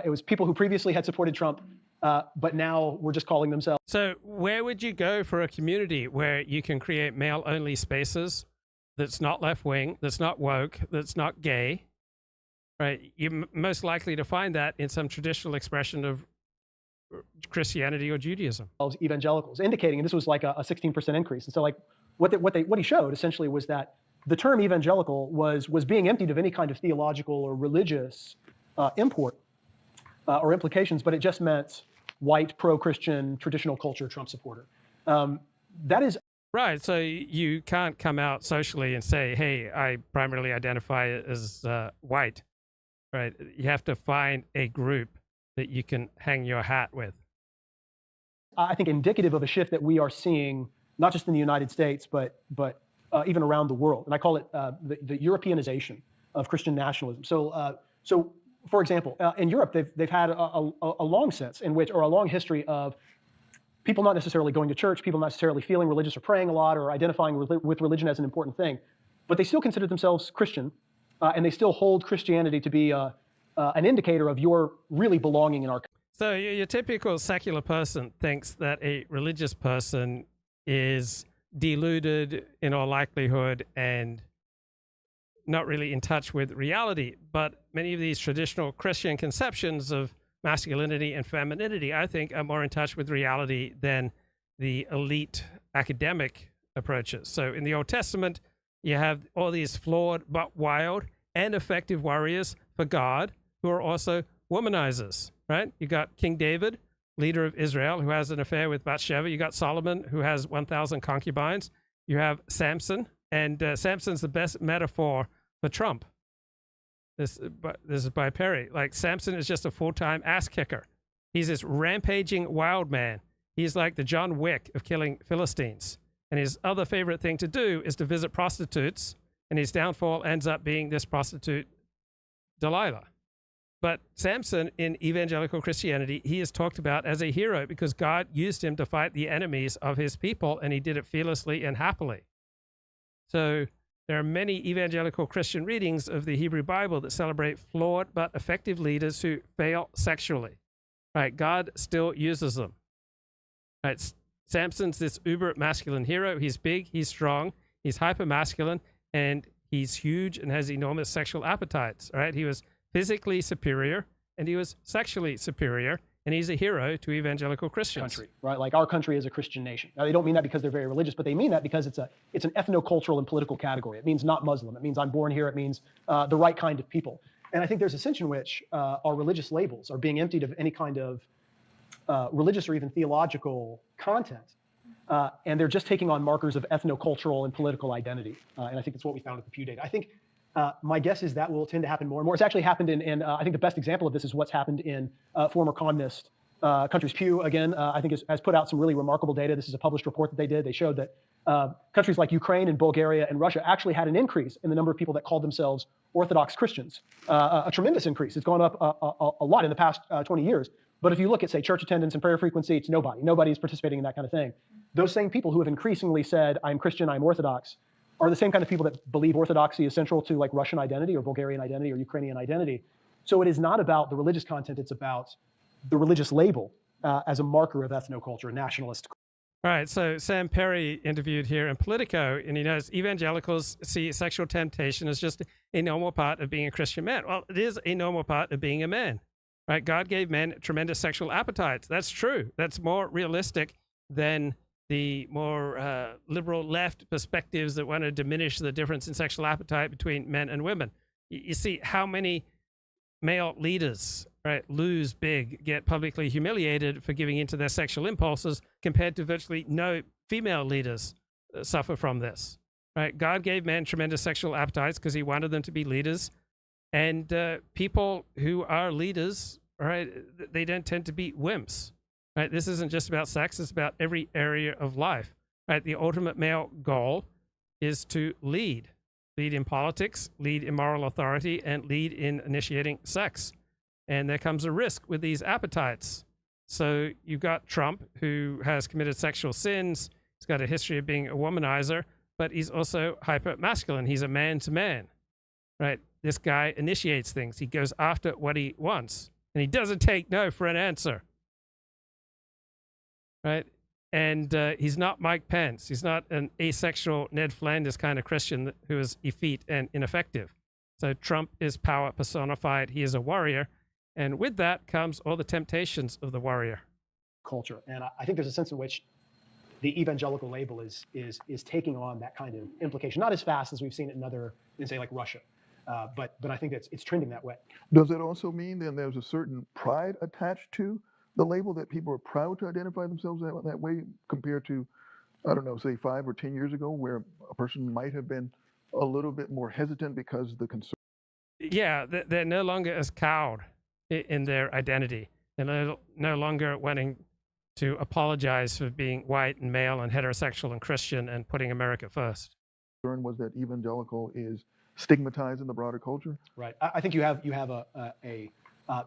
It was people who previously had supported Trump, but now were just calling themselves. So where would you go for a community where you can create male-only spaces that's not left-wing, that's not woke, that's not gay, right? You're most likely to find that in some traditional expression of Christianity or Judaism. Evangelicals, indicating, and this was like a 16% increase. And so like what he showed essentially was that the term evangelical was being emptied of any kind of theological or religious import or implications, but it just meant white, pro-Christian, traditional culture Trump supporter. That is right. So you can't come out socially and say, hey, I primarily identify as white, right? You have to find a group that you can hang your hat with. I think indicative of a shift that we are seeing, not just in the United States, but even around the world. And I call it the Europeanization of Christian nationalism. So for example, in Europe, they've had a long sense in which, or a long history of people not necessarily going to church, people not necessarily feeling religious or praying a lot or identifying with religion as an important thing, but they still consider themselves Christian, and they still hold Christianity to be an indicator of your really belonging in our country. So your typical secular person thinks that a religious person is deluded in all likelihood and not really in touch with reality. But many of these traditional Christian conceptions of masculinity and femininity, I think, are more in touch with reality than the elite academic approaches. So in the Old Testament, you have all these flawed but wild and effective warriors for God who are also womanizers, right? You got King David, leader of Israel, who has an affair with Bathsheba. You got Solomon, who has 1,000 concubines. You have Samson, And Samson's the best metaphor for Trump. This is by Perry. Like, Samson is just a full-time ass kicker. He's this rampaging wild man. He's like the John Wick of killing Philistines. And his other favorite thing to do is to visit prostitutes, and his downfall ends up being this prostitute, Delilah. But Samson, in evangelical Christianity, he is talked about as a hero because God used him to fight the enemies of his people, and he did it fearlessly and happily. So there are many evangelical Christian readings of the Hebrew Bible that celebrate flawed but effective leaders who fail sexually. Right? God still uses them. Right? Samson's this uber masculine hero. He's big, he's strong, he's hyper masculine, and he's huge and has enormous sexual appetites. Right? He was physically superior and he was sexually superior, and he's a hero to evangelical Christians. Country, right? Like, our country is a Christian nation. Now, they don't mean that because they're very religious, but they mean that because it's an ethnocultural and political category. It means not Muslim. It means I'm born here. It means the right kind of people. And I think there's a sense in which our religious labels are being emptied of any kind of religious or even theological content. And they're just taking on markers of ethnocultural and political identity. And I think that's what we found with the Pew data. I think my guess is that will tend to happen more and more. It's actually happened in I think the best example of this is what's happened in former communist countries. Pew, again, I think has put out some really remarkable data. This is a published report that they did. They showed that countries like Ukraine and Bulgaria and Russia actually had an increase in the number of people that called themselves Orthodox Christians, a tremendous increase. It's gone up a lot in the past 20 years. But if you look at, say, church attendance and prayer frequency, it's nobody. Nobody is participating in that kind of thing. Those same people who have increasingly said, I'm Christian, I'm Orthodox, are the same kind of people that believe Orthodoxy is central to, like, Russian identity or Bulgarian identity or Ukrainian identity. So it is not about the religious content, it's about the religious label as a marker of ethnoculture, nationalist. All right, so Sam Perry interviewed here in Politico, and he knows evangelicals see sexual temptation as just a normal part of being a Christian man. Well, it is a normal part of being a man, right? God gave men tremendous sexual appetites. That's true. That's more realistic than the more liberal left perspectives that want to diminish the difference in sexual appetite between men and women. You see how many male leaders, right, lose big, get publicly humiliated for giving into their sexual impulses, compared to virtually no female leaders suffer from this. Right? God gave men tremendous sexual appetites because he wanted them to be leaders, and people who are leaders, right, they don't tend to be wimps. Right? This isn't just about sex, it's about every area of life. Right? The ultimate male goal is to lead in politics, lead in moral authority, and lead in initiating sex. And there comes a risk with these appetites. So you've got Trump, who has committed sexual sins. He's got a history of being a womanizer, but he's also hyper masculine. He's a man to man, right? This guy initiates things. He goes after what he wants, and he doesn't take no for an answer, right? And he's not Mike Pence. He's not an asexual Ned Flanders kind of Christian who is effete and ineffective. So Trump is power personified. He is a warrior. And with that comes all the temptations of the warrior. Culture. And I think there's a sense in which the evangelical label is taking on that kind of implication. Not as fast as we've seen it in say, like Russia. But I think it's trending that way. Does it also mean then there's a certain pride attached to the label, that people are proud to identify themselves that way, compared to, I don't know, say 5 or 10 years ago, where a person might have been a little bit more hesitant because the concern? Yeah, they're no longer as cowed in their identity. They're no longer wanting to apologize for being white and male and heterosexual and Christian and putting America first. Concern was that evangelical is stigmatized in the broader culture? Right. I think you have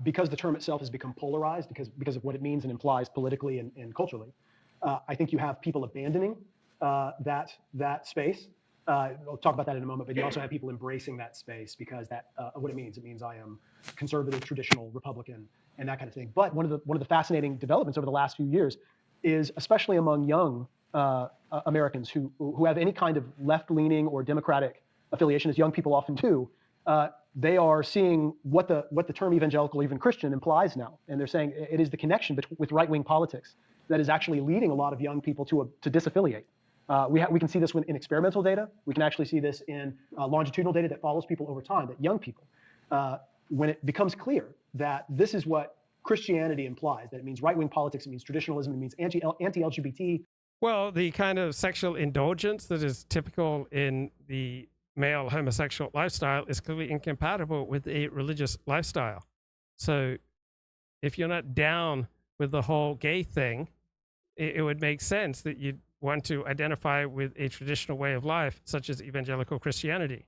because the term itself has become polarized because of what it means and implies politically and culturally. I think you have people abandoning that space. We'll talk about that in a moment, but you also have people embracing that space because what it means I am conservative, traditional, Republican, and that kind of thing. But one of the fascinating developments over the last few years is, especially among young Americans who have any kind of left-leaning or Democratic affiliation, as young people often do, they are seeing what the term evangelical, even Christian, implies now, and they're saying it is the connection with right-wing politics that is actually leading a lot of young people to disaffiliate. We can see this in experimental data. We can actually see this in longitudinal data that follows people over time, that young people, when it becomes clear that this is what Christianity implies, that it means right-wing politics, it means traditionalism, it means anti-LGBT Well, the kind of sexual indulgence that is typical in the male homosexual lifestyle is clearly incompatible with a religious lifestyle. So if you're not down with the whole gay thing, it would make sense that you'd want to identify with a traditional way of life, such as evangelical Christianity.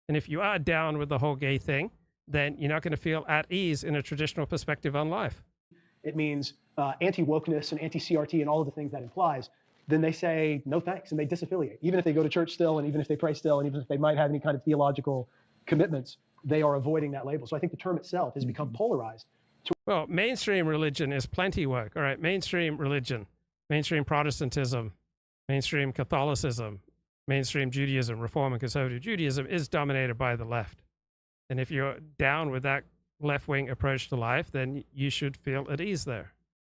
And if you are down with the whole gay thing, then you're not going to feel at ease in a traditional perspective on life. It means anti-wokeness and anti-CRT and all of the things that implies. Then they say no thanks and they disaffiliate. Even if they go to church still, and even if they pray still, and even if they might have any kind of theological commitments, they are avoiding that label. So I think the term itself has become polarized. Well, mainstream religion is plenty woke. All right, mainstream religion, mainstream Protestantism, mainstream Catholicism, mainstream Judaism, Reform and Conservative Judaism is dominated by the left. And if you're down with that left-wing approach to life, then you should feel at ease there.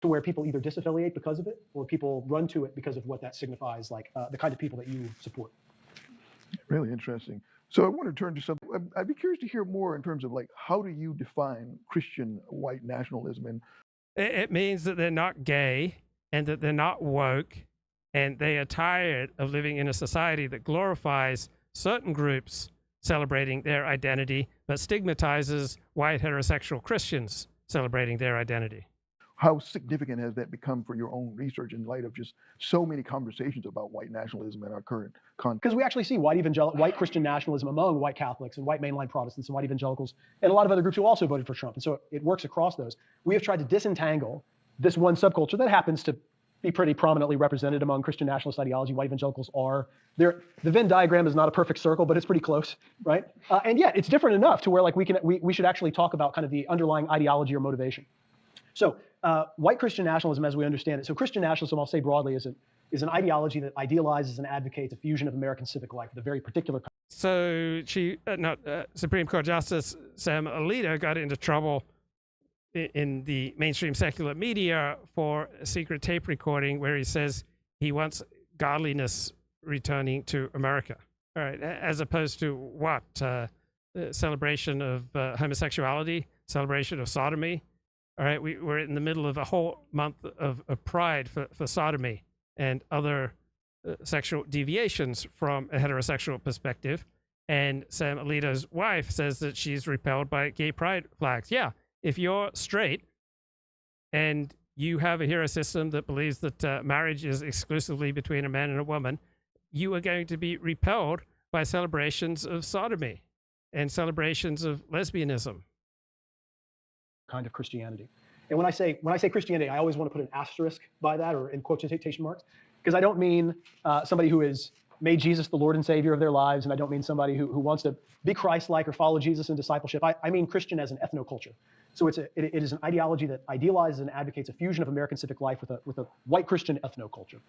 To where people either disaffiliate because of it, or people run to it because of what that signifies, like the kind of people that you support. Really interesting. So I want to turn to something. I'd be curious to hear more in terms of like, how do you define Christian white nationalism? And it means that they're not gay and that they're not woke, and they are tired of living in a society that glorifies certain groups celebrating their identity, but stigmatizes white heterosexual Christians celebrating their identity. how significant has that become for your own research in light of just so many conversations about white nationalism in our current context? Because we actually see white Christian nationalism among white Catholics and white mainline Protestants and white evangelicals and a lot of other groups who also voted for Trump. And so it works across those. We have tried to disentangle this one subculture that happens to be pretty prominently represented among Christian nationalist ideology. White evangelicals are there. The Venn diagram is not a perfect circle, but it's pretty close, right? And yet it's different enough to where like we should actually talk about kind of the underlying ideology or motivation. So white Christian nationalism, as we understand it, so Christian nationalism, I'll say broadly, is an ideology that idealizes and advocates a fusion of American civic life with a very particular. So Supreme Court Justice Sam Alito got into trouble in the mainstream secular media for a secret tape recording where he says he wants godliness returning to America, all right, as opposed to what? Celebration of homosexuality, celebration of sodomy. All right, we're in the middle of a whole month of pride for sodomy and other sexual deviations from a heterosexual perspective. And Sam Alito's wife says that she's repelled by gay pride flags. Yeah, if you're straight and you have a hero system that believes that marriage is exclusively between a man and a woman, you are going to be repelled by celebrations of sodomy and celebrations of lesbianism. Kind of Christianity. And when I say Christianity, I always want to put an asterisk by that, or in quotation marks, because I don't mean somebody who has made Jesus the Lord and Savior of their lives, and I don't mean somebody who wants to be Christ-like or follow Jesus in discipleship. I mean Christian as an ethnoculture. So it is an ideology that idealizes and advocates a fusion of American civic life with a white Christian ethnoculture.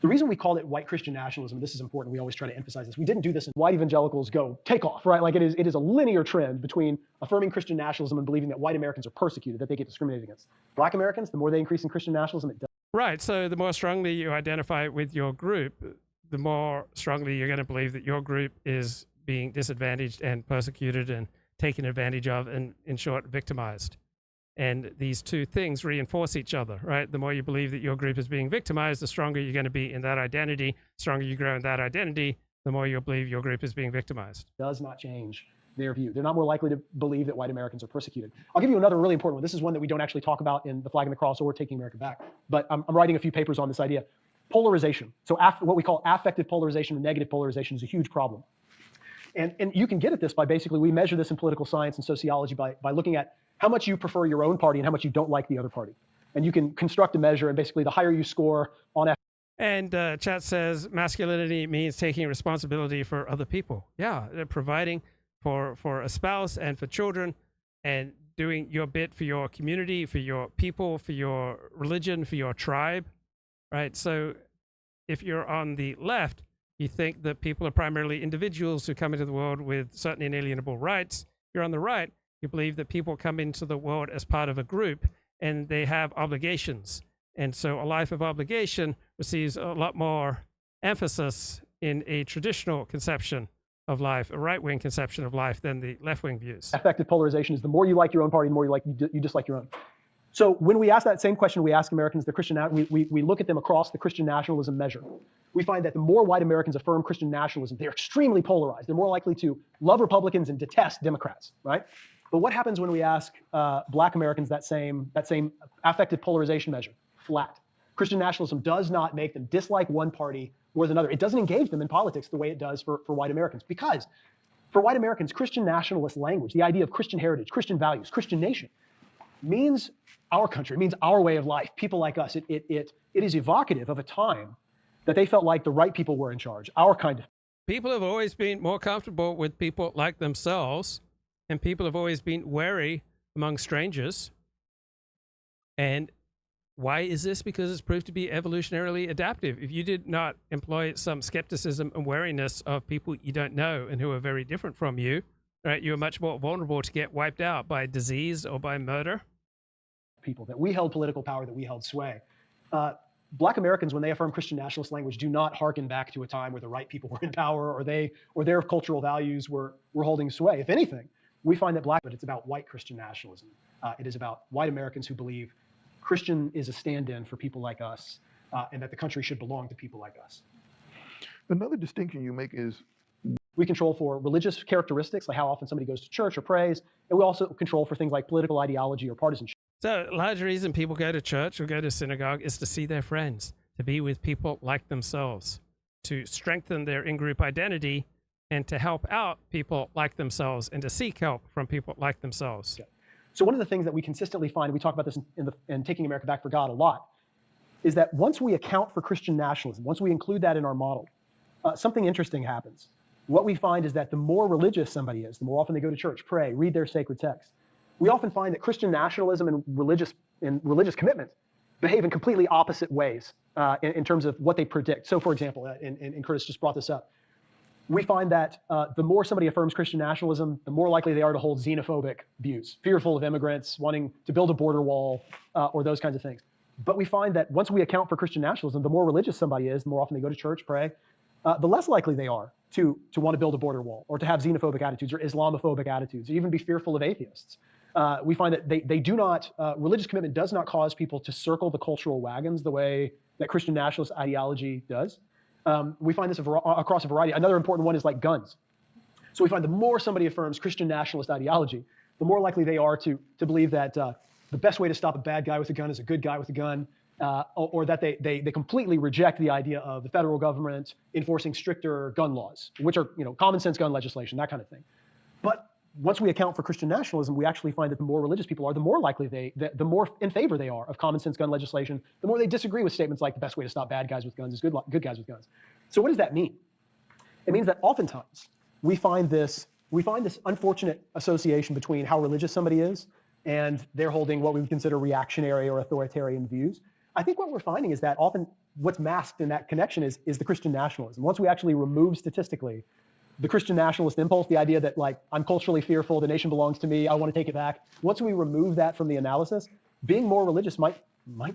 The reason we called it white Christian nationalism, this is important, we always try to emphasize this, we didn't do this in white evangelicals go take off, right? Like it is a linear trend between affirming Christian nationalism and believing that white Americans are persecuted, that they get discriminated against. Black Americans, the more they increase in Christian nationalism, it does. Right, so the more strongly you identify with your group, the more strongly you're going to believe that your group is being disadvantaged and persecuted and taken advantage of and, in short, victimized. And these two things reinforce each other, right? The more you believe that your group is being victimized, the stronger you're going to be in that identity. The stronger you grow in that identity, the more you'll believe your group is being victimized. Does not change their view. They're not more likely to believe that white Americans are persecuted. I'll give you another really important one. This is one that we don't actually talk about in The Flag and the Cross or Taking America Back, but I'm writing a few papers on this idea. Polarization. So what we call affective polarization or negative polarization is a huge problem. And you can get at this by basically, we measure this in political science and sociology by looking at how much you prefer your own party and how much you don't like the other party. And you can construct a measure, and basically the higher you score on. And chat says masculinity means taking responsibility for other people. Yeah, providing for a spouse and for children, and doing your bit for your community, for your people, for your religion, for your tribe, right? So if you're on the left, you think that people are primarily individuals who come into the world with certain inalienable rights. If you're on the right, you believe that people come into the world as part of a group and they have obligations. And so a life of obligation receives a lot more emphasis in a traditional conception of life, a right-wing conception of life, than the left-wing views. Affective polarization is the more you like your own party, the more you dislike your own. So when we ask that same question, we ask Americans the Christian, we look at them across the Christian nationalism measure. We find that the more white Americans affirm Christian nationalism, they're extremely polarized. They're more likely to love Republicans and detest Democrats, right? But what happens when we ask black Americans that same affective polarization measure? Flat. Christian nationalism does not make them dislike one party more than another. It doesn't engage them in politics the way it does for white Americans, because for white Americans, Christian nationalist language, the idea of Christian heritage, Christian values, Christian nation, means our country, means our way of life, people like us. It is evocative of a time that they felt like the right people were in charge, our kind of. People have always been more comfortable with people like themselves, and people have always been wary among strangers. And why is this? Because it's proved to be evolutionarily adaptive. If you did not employ some skepticism and wariness of people you don't know and who are very different from you, right, you're much more vulnerable to get wiped out by disease or by murder. People, that we held political power, that we held sway. Black Americans, when they affirm Christian nationalist language, do not hearken back to a time where the right people were in power, or their cultural values were holding sway. If anything, we find that but it's about white Christian nationalism. It is about white Americans who believe Christian is a stand-in for people like us, and that the country should belong to people like us. Another distinction you make is we control for religious characteristics, like how often somebody goes to church or prays, and we also control for things like political ideology or partisanship. So a large reason people go to church or go to synagogue is to see their friends, to be with people like themselves, to strengthen their in-group identity, and to help out people like themselves, and to seek help from people like themselves. Okay. So one of the things that we consistently find, and we talk about this in Taking America Back for God a lot, is that once we account for Christian nationalism, once we include that in our model, something interesting happens. What we find is that the more religious somebody is, the more often they go to church, pray, read their sacred text, we often find that Christian nationalism and religious commitment behave in completely opposite ways in terms of what they predict. So for example, and Curtis just brought this up, we find that the more somebody affirms Christian nationalism, the more likely they are to hold xenophobic views, fearful of immigrants, wanting to build a border wall, or those kinds of things. But we find that once we account for Christian nationalism, the more religious somebody is, the more often they go to church, pray, the less likely they are to want to build a border wall, or to have xenophobic attitudes, or Islamophobic attitudes, or even be fearful of atheists. We find that they do not, religious commitment does not cause people to circle the cultural wagons the way that Christian nationalist ideology does. We find this across a variety. Another important one is like guns. So we find the more somebody affirms Christian nationalist ideology, the more likely they are to believe that the best way to stop a bad guy with a gun is a good guy with a gun, or that they completely reject the idea of the federal government enforcing stricter gun laws, which are common sense gun legislation, that kind of thing. But once we account for Christian nationalism, we actually find that the more religious people are, the more likely the more in favor they are of common sense gun legislation, the more they disagree with statements like the best way to stop bad guys with guns is good guys with guns. So what does that mean? It means that oftentimes we find this unfortunate association between how religious somebody is and they're holding what we would consider reactionary or authoritarian views. I think what we're finding is that often what's masked in that connection is the Christian nationalism. Once we actually remove statistically the Christian nationalist impulse, the idea that like, I'm culturally fearful, the nation belongs to me, I want to take it back. Once we remove that from the analysis, being more religious might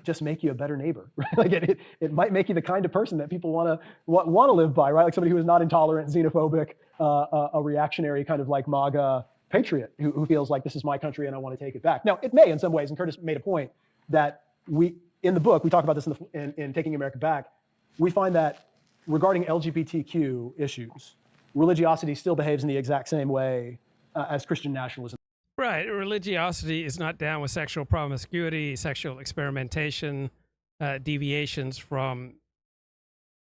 just make you a better neighbor, right? Like it might make you the kind of person that people want to live by, right? Like somebody who is not intolerant, xenophobic, a reactionary kind of like MAGA patriot who feels like this is my country and I want to take it back. Now, it may in some ways, and Curtis made a point that in the book, we talk about this in Taking America Back, we find that regarding LGBTQ issues, religiosity still behaves in the exact same way as Christian nationalism. Right. Religiosity is not down with sexual promiscuity, sexual experimentation, deviations from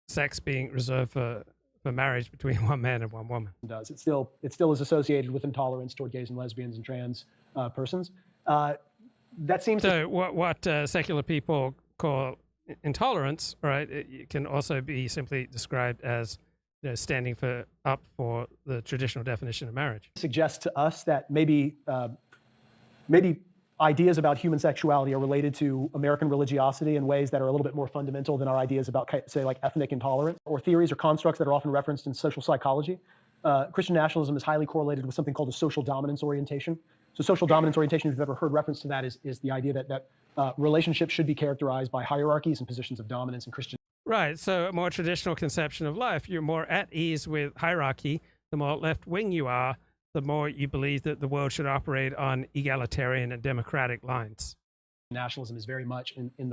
sex being reserved for marriage between one man and one woman. It still is associated with intolerance toward gays and lesbians and trans persons. That seems so. What secular people call intolerance, right? It can also be simply described as standing up for the traditional definition of marriage. Suggests to us that maybe ideas about human sexuality are related to American religiosity in ways that are a little bit more fundamental than our ideas about, say, like ethnic intolerance, or theories or constructs that are often referenced in social psychology. Christian nationalism is highly correlated with something called a social dominance orientation. So social dominance orientation, if you've ever heard reference to that, is the idea that relationships should be characterized by hierarchies and positions of dominance in Christian. Right, so a more traditional conception of life, you're more at ease with hierarchy. The more left-wing you are, the more you believe that the world should operate on egalitarian and democratic lines. Nationalism is very much in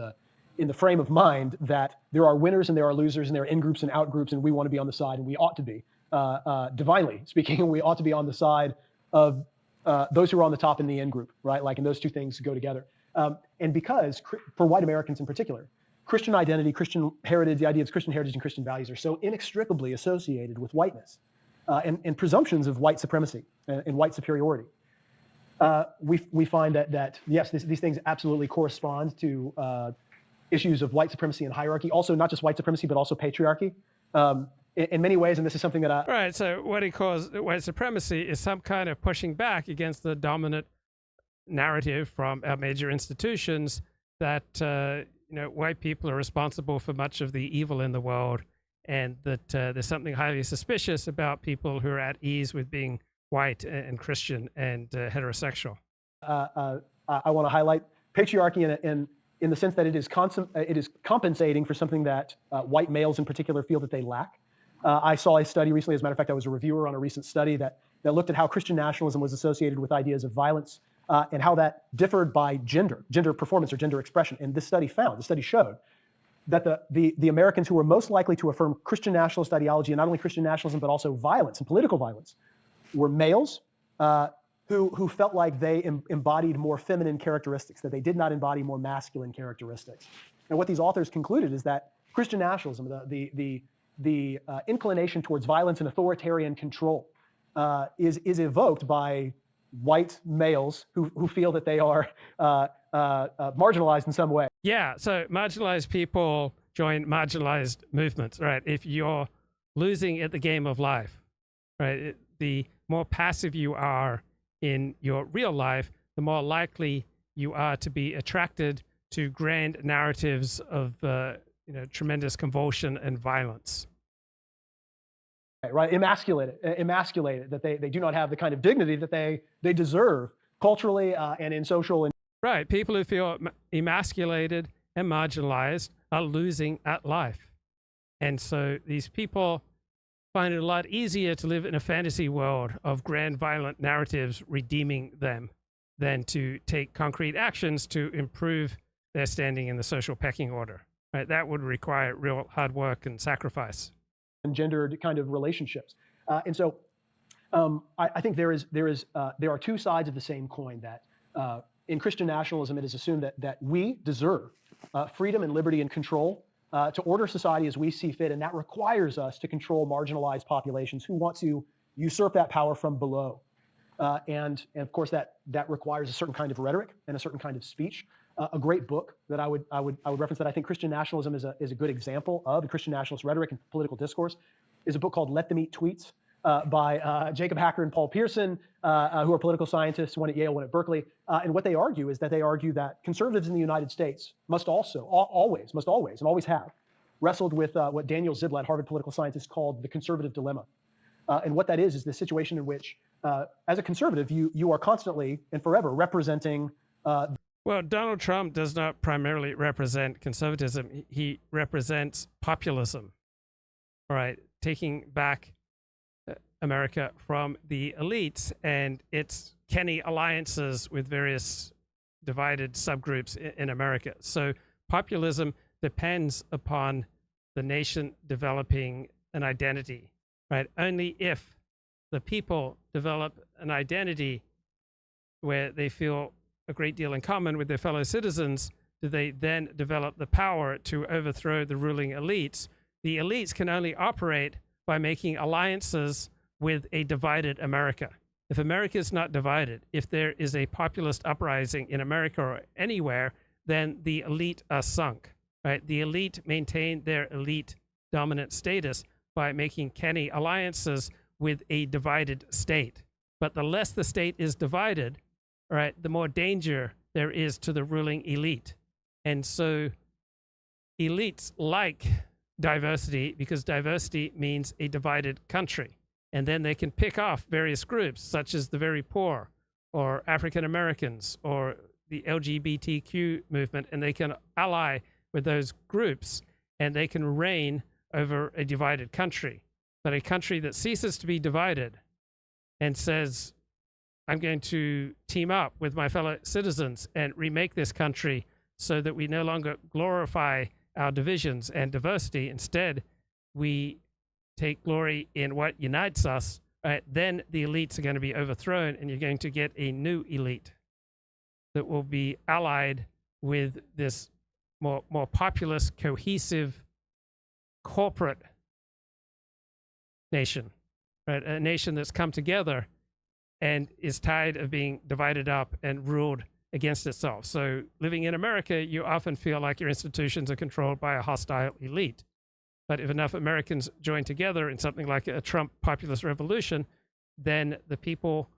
the frame of mind that there are winners and there are losers and there are in-groups and out-groups, and we want to be on the side, and we ought to be, divinely speaking, we ought to be on the side of those who are on the top in the in-group, right? Like, and those two things go together. And because, for white Americans in particular, Christian identity, Christian heritage, the idea of Christian heritage and Christian values are so inextricably associated with whiteness and presumptions of white supremacy and white superiority. We find that yes, these things absolutely correspond to issues of white supremacy and hierarchy. Also, not just white supremacy, but also patriarchy. In many ways, and this is something that Right, so what he calls white supremacy is some kind of pushing back against the dominant narrative from our major institutions that white people are responsible for much of the evil in the world, and that there's something highly suspicious about people who are at ease with being white and Christian and heterosexual. I want to highlight patriarchy in the sense that it is compensating for something that white males in particular feel that they lack. I saw a study recently, as a matter of fact, I was a reviewer on a recent study that looked at how Christian nationalism was associated with ideas of violence and how that differed by gender performance or gender expression. And the study showed that the Americans who were most likely to affirm Christian nationalist ideology, and not only Christian nationalism, but also violence and political violence, were males who felt like they embodied more feminine characteristics, that they did not embody more masculine characteristics. And what these authors concluded is that Christian nationalism, the inclination towards violence and authoritarian control, is evoked by white males who feel that they are marginalized in some way. Yeah, so marginalized people join marginalized movements, right? If you're losing at the game of life, right, the more passive you are in your real life, the more likely you are to be attracted to grand narratives of tremendous convulsion and violence. Right, emasculated, that they do not have the kind of dignity that they deserve culturally and in social. Right, people who feel emasculated and marginalized are losing at life. And so these people find it a lot easier to live in a fantasy world of grand violent narratives redeeming them than to take concrete actions to improve their standing in the social pecking order. Right, that would require real hard work and sacrifice. And gendered kind of relationships, and so I think there are two sides of the same coin. That in Christian nationalism, it is assumed that we deserve freedom and liberty and control to order society as we see fit, and that requires us to control marginalized populations who want to usurp that power from below, and of course that requires a certain kind of rhetoric and a certain kind of speech. A great book that I would reference that I think Christian nationalism is a good example of, and Christian nationalist rhetoric and political discourse, is a book called Let Them Eat Tweets by Jacob Hacker and Paul Pearson, who are political scientists, one at Yale, one at Berkeley. And what they argue is that conservatives in the United States must always, and always have, wrestled with what Daniel Ziblatt, Harvard political scientist, called the conservative dilemma. And what that is the situation in which, as a conservative, you are constantly and forever representing well, Donald Trump does not primarily represent conservatism. He represents populism, all right, taking back America from the elites and its canny alliances with various divided subgroups in America. So populism depends upon the nation developing an identity, right? Only if the people develop an identity where they feel a great deal in common with their fellow citizens, do they then develop the power to overthrow the ruling elites. The elites can only operate by making alliances with a divided America. If America is not divided, if there is a populist uprising in America or anywhere, then the elite are sunk, right? The elite maintain their elite dominant status by making canny alliances with a divided state. But the less the state is divided, all right, the more danger there is to the ruling elite. And so elites like diversity because diversity means a divided country. And then they can pick off various groups, such as the very poor or African Americans or the LGBTQ movement, and they can ally with those groups and they can reign over a divided country. But a country that ceases to be divided and says, I'm going to team up with my fellow citizens and remake this country so that we no longer glorify our divisions and diversity. Instead, we take glory in what unites us. Right? Then the elites are going to be overthrown, and you're going to get a new elite that will be allied with this more populous, cohesive, corporate nation, right? A nation that's come together and is tired of being divided up and ruled against itself. So living in America, you often feel like your institutions are controlled by a hostile elite. But if enough Americans join together in something like a Trump populist revolution, then the people,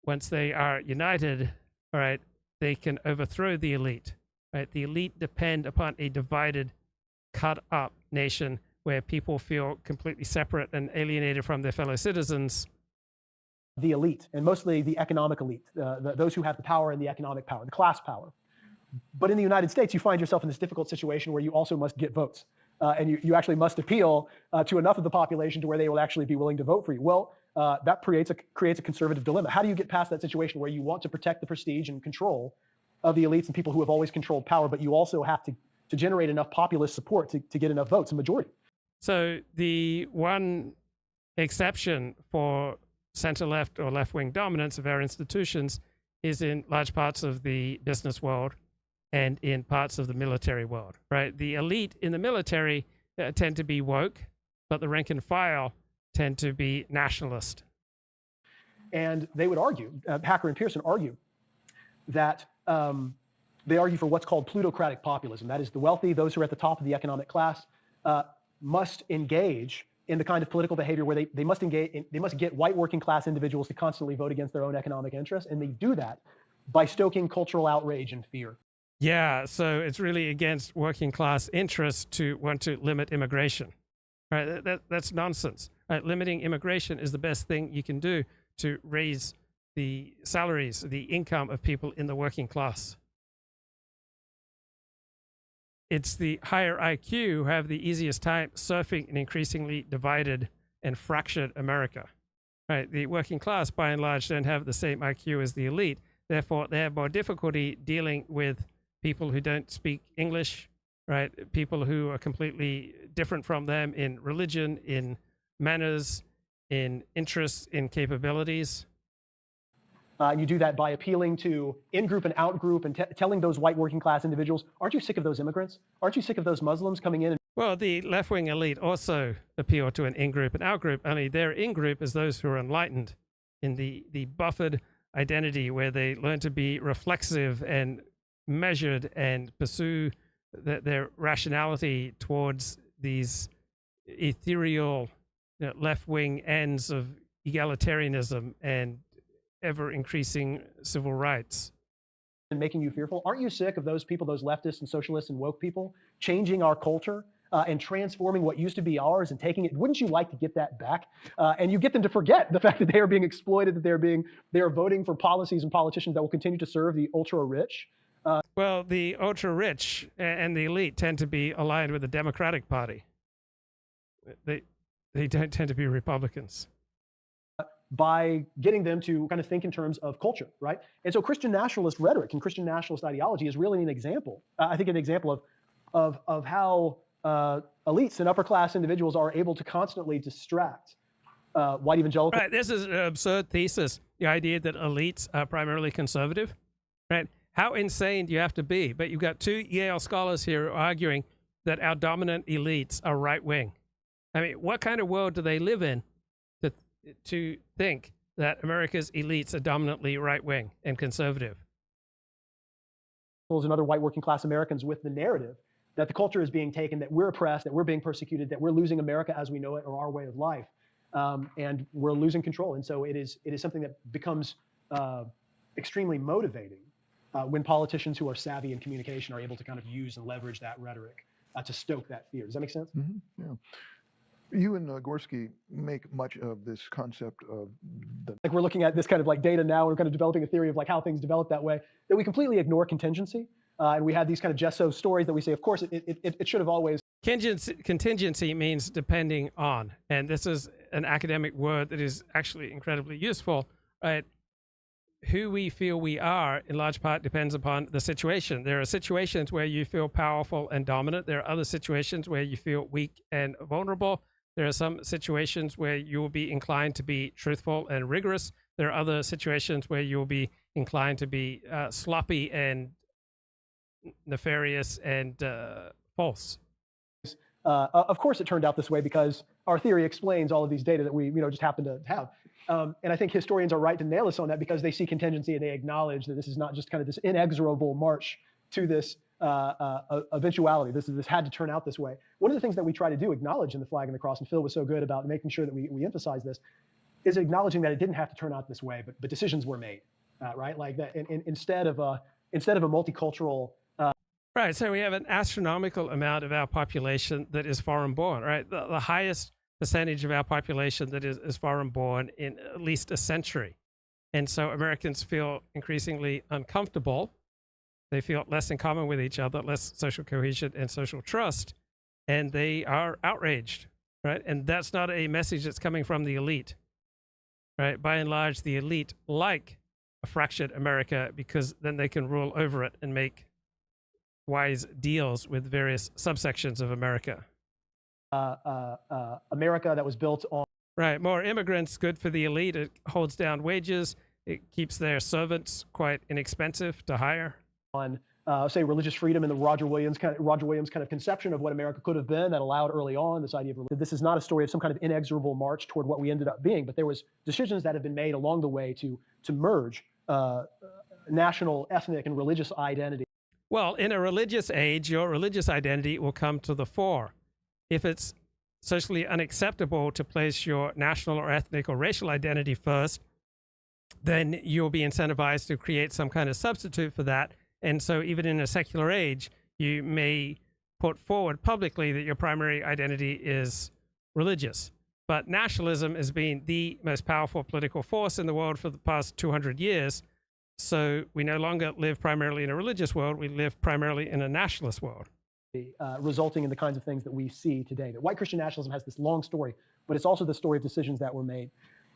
once they are united, all right, they can overthrow the elite. Right? The elite depend upon a divided, cut up nation where people feel completely separate and alienated from their fellow citizens. The elite, and mostly the economic elite, those who have the power and the economic power, the class power. But in the United States, you find yourself in this difficult situation where you also must get votes. And you actually must appeal to enough of the population to where they will actually be willing to vote for you. Well, that creates a conservative dilemma. How do you get past that situation where you want to protect the prestige and control of the elites and people who have always controlled power, but you also have to generate enough populist support to get enough votes, a majority? So the one exception for center-left or left-wing dominance of our institutions is in large parts of the business world and in parts of the military world, right? The elite in the military tend to be woke, but the rank and file tend to be nationalist. And they would argue, Hacker and Pearson argue, that they argue for what's called plutocratic populism. That is, the wealthy, those who are at the top of the economic class, must engage in the kind of political behavior where they must get white working class individuals to constantly vote against their own economic interests, and they do that by stoking cultural outrage and fear. Yeah, so it's really against working class interests to want to limit immigration. Right? That's nonsense. Right? Limiting immigration is the best thing you can do to raise the salaries, the income of people in the working class. It's the higher IQ who have the easiest time surfing an increasingly divided and fractured America. Right? The working class, by and large, don't have the same IQ as the elite. Therefore, they have more difficulty dealing with people who don't speak English, right? People who are completely different from them in religion, in manners, in interests, in capabilities. You do that by appealing to in-group and out-group and telling those white working class individuals, aren't you sick of those immigrants? Aren't you sick of those Muslims coming in? Well, the left-wing elite also appeal to an in-group and out-group, only their in-group is those who are enlightened in the buffered identity where they learn to be reflexive and measured and pursue their rationality towards these ethereal left-wing ends of egalitarianism and ever-increasing civil rights. And making you fearful. Aren't you sick of those people, those leftists and socialists and woke people, changing our culture and transforming what used to be ours and taking it? Wouldn't you like to get that back? And you get them to forget the fact that they are being exploited, that they are voting for policies and politicians that will continue to serve the ultra-rich. Well, the ultra-rich and the elite tend to be aligned with the Democratic Party. They don't tend to be Republicans. By getting them to kind of think in terms of culture, right? And so Christian nationalist rhetoric and Christian nationalist ideology is really an example, I think an example of how elites and upper class individuals are able to constantly distract white evangelicals. Right, this is an absurd thesis, the idea that elites are primarily conservative, right? How insane do you have to be? But you've got two Yale scholars here arguing that our dominant elites are right-wing. I mean, what kind of world do they live in to think that America's elites are dominantly right-wing and conservative? And other white working class Americans with the narrative that the culture is being taken, that we're oppressed, that we're being persecuted, that we're losing America as we know it or our way of life, and we're losing control. And so it is something that becomes extremely motivating when politicians who are savvy in communication are able to kind of use and leverage that rhetoric to stoke that fear. Does that make sense? Mm-hmm. Yeah. You and Gorski make much of this concept of like we're looking at this kind of like data now. We're kind of developing a theory of like how things develop that way, that we completely ignore contingency. And we have these kind of gesso stories that we say, of course, it should have always. Contingency means depending on, and this is an academic word that is actually incredibly useful, right? who we feel we are in large part depends upon the situation. There are situations where you feel powerful and dominant. There are other situations where you feel weak and vulnerable. There are some situations where you will be inclined to be truthful and rigorous. There are other situations where you'll be inclined to be sloppy and nefarious and false. Of course, it turned out this way because our theory explains all of these data that we just happen to have. And I think historians are right to nail us on that because they see contingency and they acknowledge that this is not just kind of this inexorable march to this eventuality. This had to turn out this way. One of the things that we try to do, acknowledge in the Flag and the Cross, and Phil was so good about making sure that we emphasize this, is acknowledging that it didn't have to turn out this way, but decisions were made, right? Like that, instead of a multicultural. Right. So we have an astronomical amount of our population that is foreign born, right? The highest percentage of our population that is foreign born in at least a century. And so Americans feel increasingly uncomfortable. They feel less in common with each other, less social cohesion and social trust, and they are outraged, right? And that's not a message that's coming from the elite, right? By and large, the elite like a fractured America because then they can rule over it and make wise deals with various subsections of America. America that was built on. Right, more immigrants, good for the elite. It holds down wages. It keeps their servants quite inexpensive to hire. On, say, religious freedom and the Roger Williams kind of conception of what America could have been that allowed early on this idea of this is not a story of some kind of inexorable march toward what we ended up being, but there was decisions that have been made along the way to merge national, ethnic, and religious identity. Well, in a religious age, your religious identity will come to the fore. If it's socially unacceptable to place your national or ethnic or racial identity first, then you'll be incentivized to create some kind of substitute for that. And so even in a secular age, you may put forward publicly that your primary identity is religious. But nationalism has been the most powerful political force in the world for the past 200 years. So we no longer live primarily in a religious world, we live primarily in a nationalist world. Resulting in the kinds of things that we see today. That white Christian nationalism has this long story, but it's also the story of decisions that were made.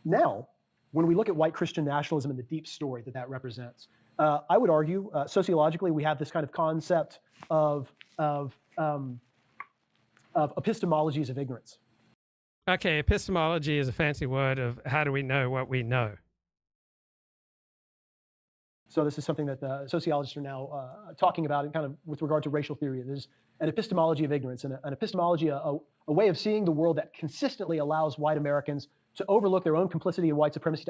Now, when we look at white Christian nationalism and the deep story that represents, I would argue, sociologically, we have this kind of concept of epistemologies of ignorance. Okay, epistemology is a fancy word of how do we know what we know. So this is something that sociologists are now talking about and kind of with regard to racial theory. There's an epistemology of ignorance, and an epistemology, a way of seeing the world that consistently allows white Americans to overlook their own complicity in white supremacy.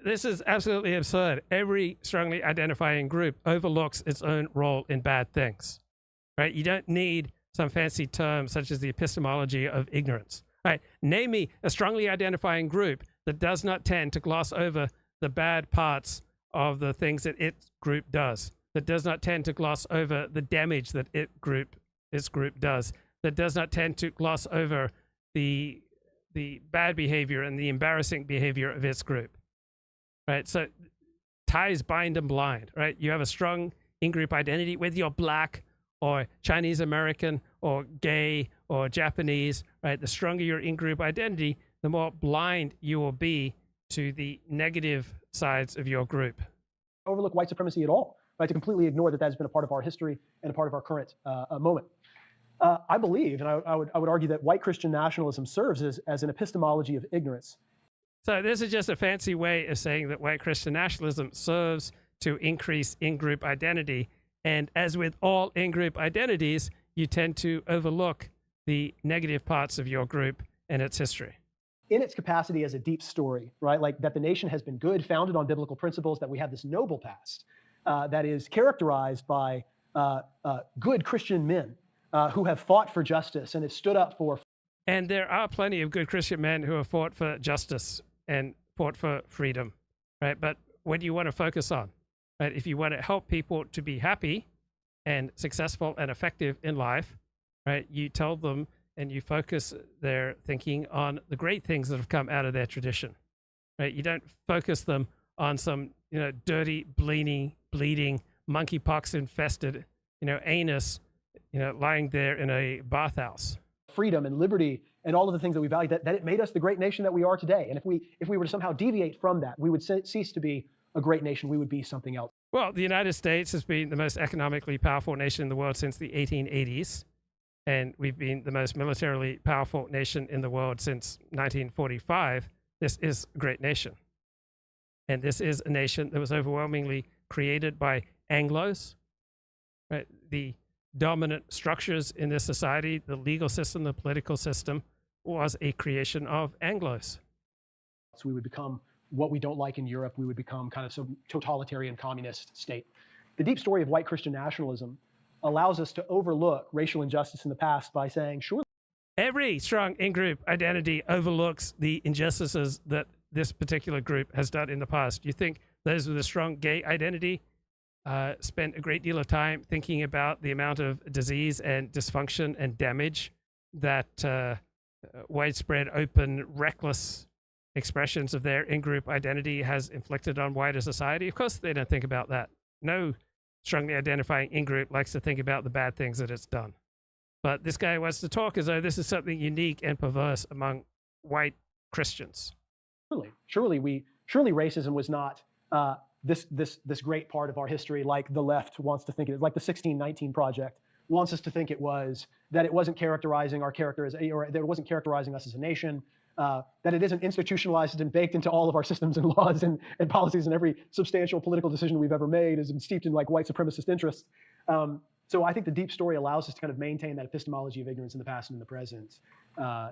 This is absolutely absurd. Every strongly identifying group overlooks its own role in bad things, right? You don't need some fancy term such as the epistemology of ignorance, right? Name me a strongly identifying group that does not tend to gloss over the bad parts of the things that its group does, that does not tend to gloss over the damage that its group does, that does not tend to gloss over the bad behavior and the embarrassing behavior of its group, right? So ties bind and blind, right? You have a strong in-group identity, whether you're black or Chinese American or gay or Japanese, right? The stronger your in-group identity, the more blind you will be to the negative sides of your group. Overlook white supremacy at all, right? To completely ignore that has been a part of our history and a part of our current moment. I believe, and I would argue that white Christian nationalism serves as an epistemology of ignorance. So this is just a fancy way of saying that white Christian nationalism serves to increase in-group identity. And as with all in-group identities, you tend to overlook the negative parts of your group and its history. In its capacity as a deep story, right? Like that the nation has been good, founded on biblical principles, that we have this noble past that is characterized by good Christian men who have fought for justice and have stood up for. And there are plenty of good Christian men who have fought for justice and fought for freedom, right? But what do you want to focus on, right? If you want to help people to be happy and successful and effective in life, right? You tell them and you focus their thinking on the great things that have come out of their tradition, right? You don't focus them on some, dirty, bleeding, monkeypox-infested, anus, lying there in a bathhouse. Freedom and liberty and all of the things that we value, that it made us the great nation that we are today. And if we were to somehow deviate from that, we would cease to be a great nation, we would be something else. Well, the United States has been the most economically powerful nation in the world since the 1880s. And we've been the most militarily powerful nation in the world since 1945. This is a great nation. And this is a nation that was overwhelmingly created by Anglos. Right? The dominant structures in this society, the legal system, the political system, was a creation of Anglos. So we would become what we don't like in Europe. We would become kind of some totalitarian communist state. The deep story of white Christian nationalism allows us to overlook racial injustice in the past by saying, sure. Every strong in-group identity overlooks the injustices that this particular group has done in the past. You think those with a strong gay identity spent a great deal of time thinking about the amount of disease and dysfunction and damage that widespread, open, reckless expressions of their in-group identity has inflicted on wider society? Of course they don't think about that. No strongly identifying in-group likes to think about the bad things that it's done. But this guy wants to talk as though this is something unique and perverse among white Christians. Surely racism was not this great part of our history like the left wants to think it is, like the 1619 Project wants us to think it was, that it wasn't characterizing our character as, or that it wasn't characterizing us as a nation, that it isn't institutionalized and baked into all of our systems and laws and policies, and every substantial political decision we've ever made is steeped in like white supremacist interests. So I think the deep story allows us to kind of maintain that epistemology of ignorance in the past and in the present,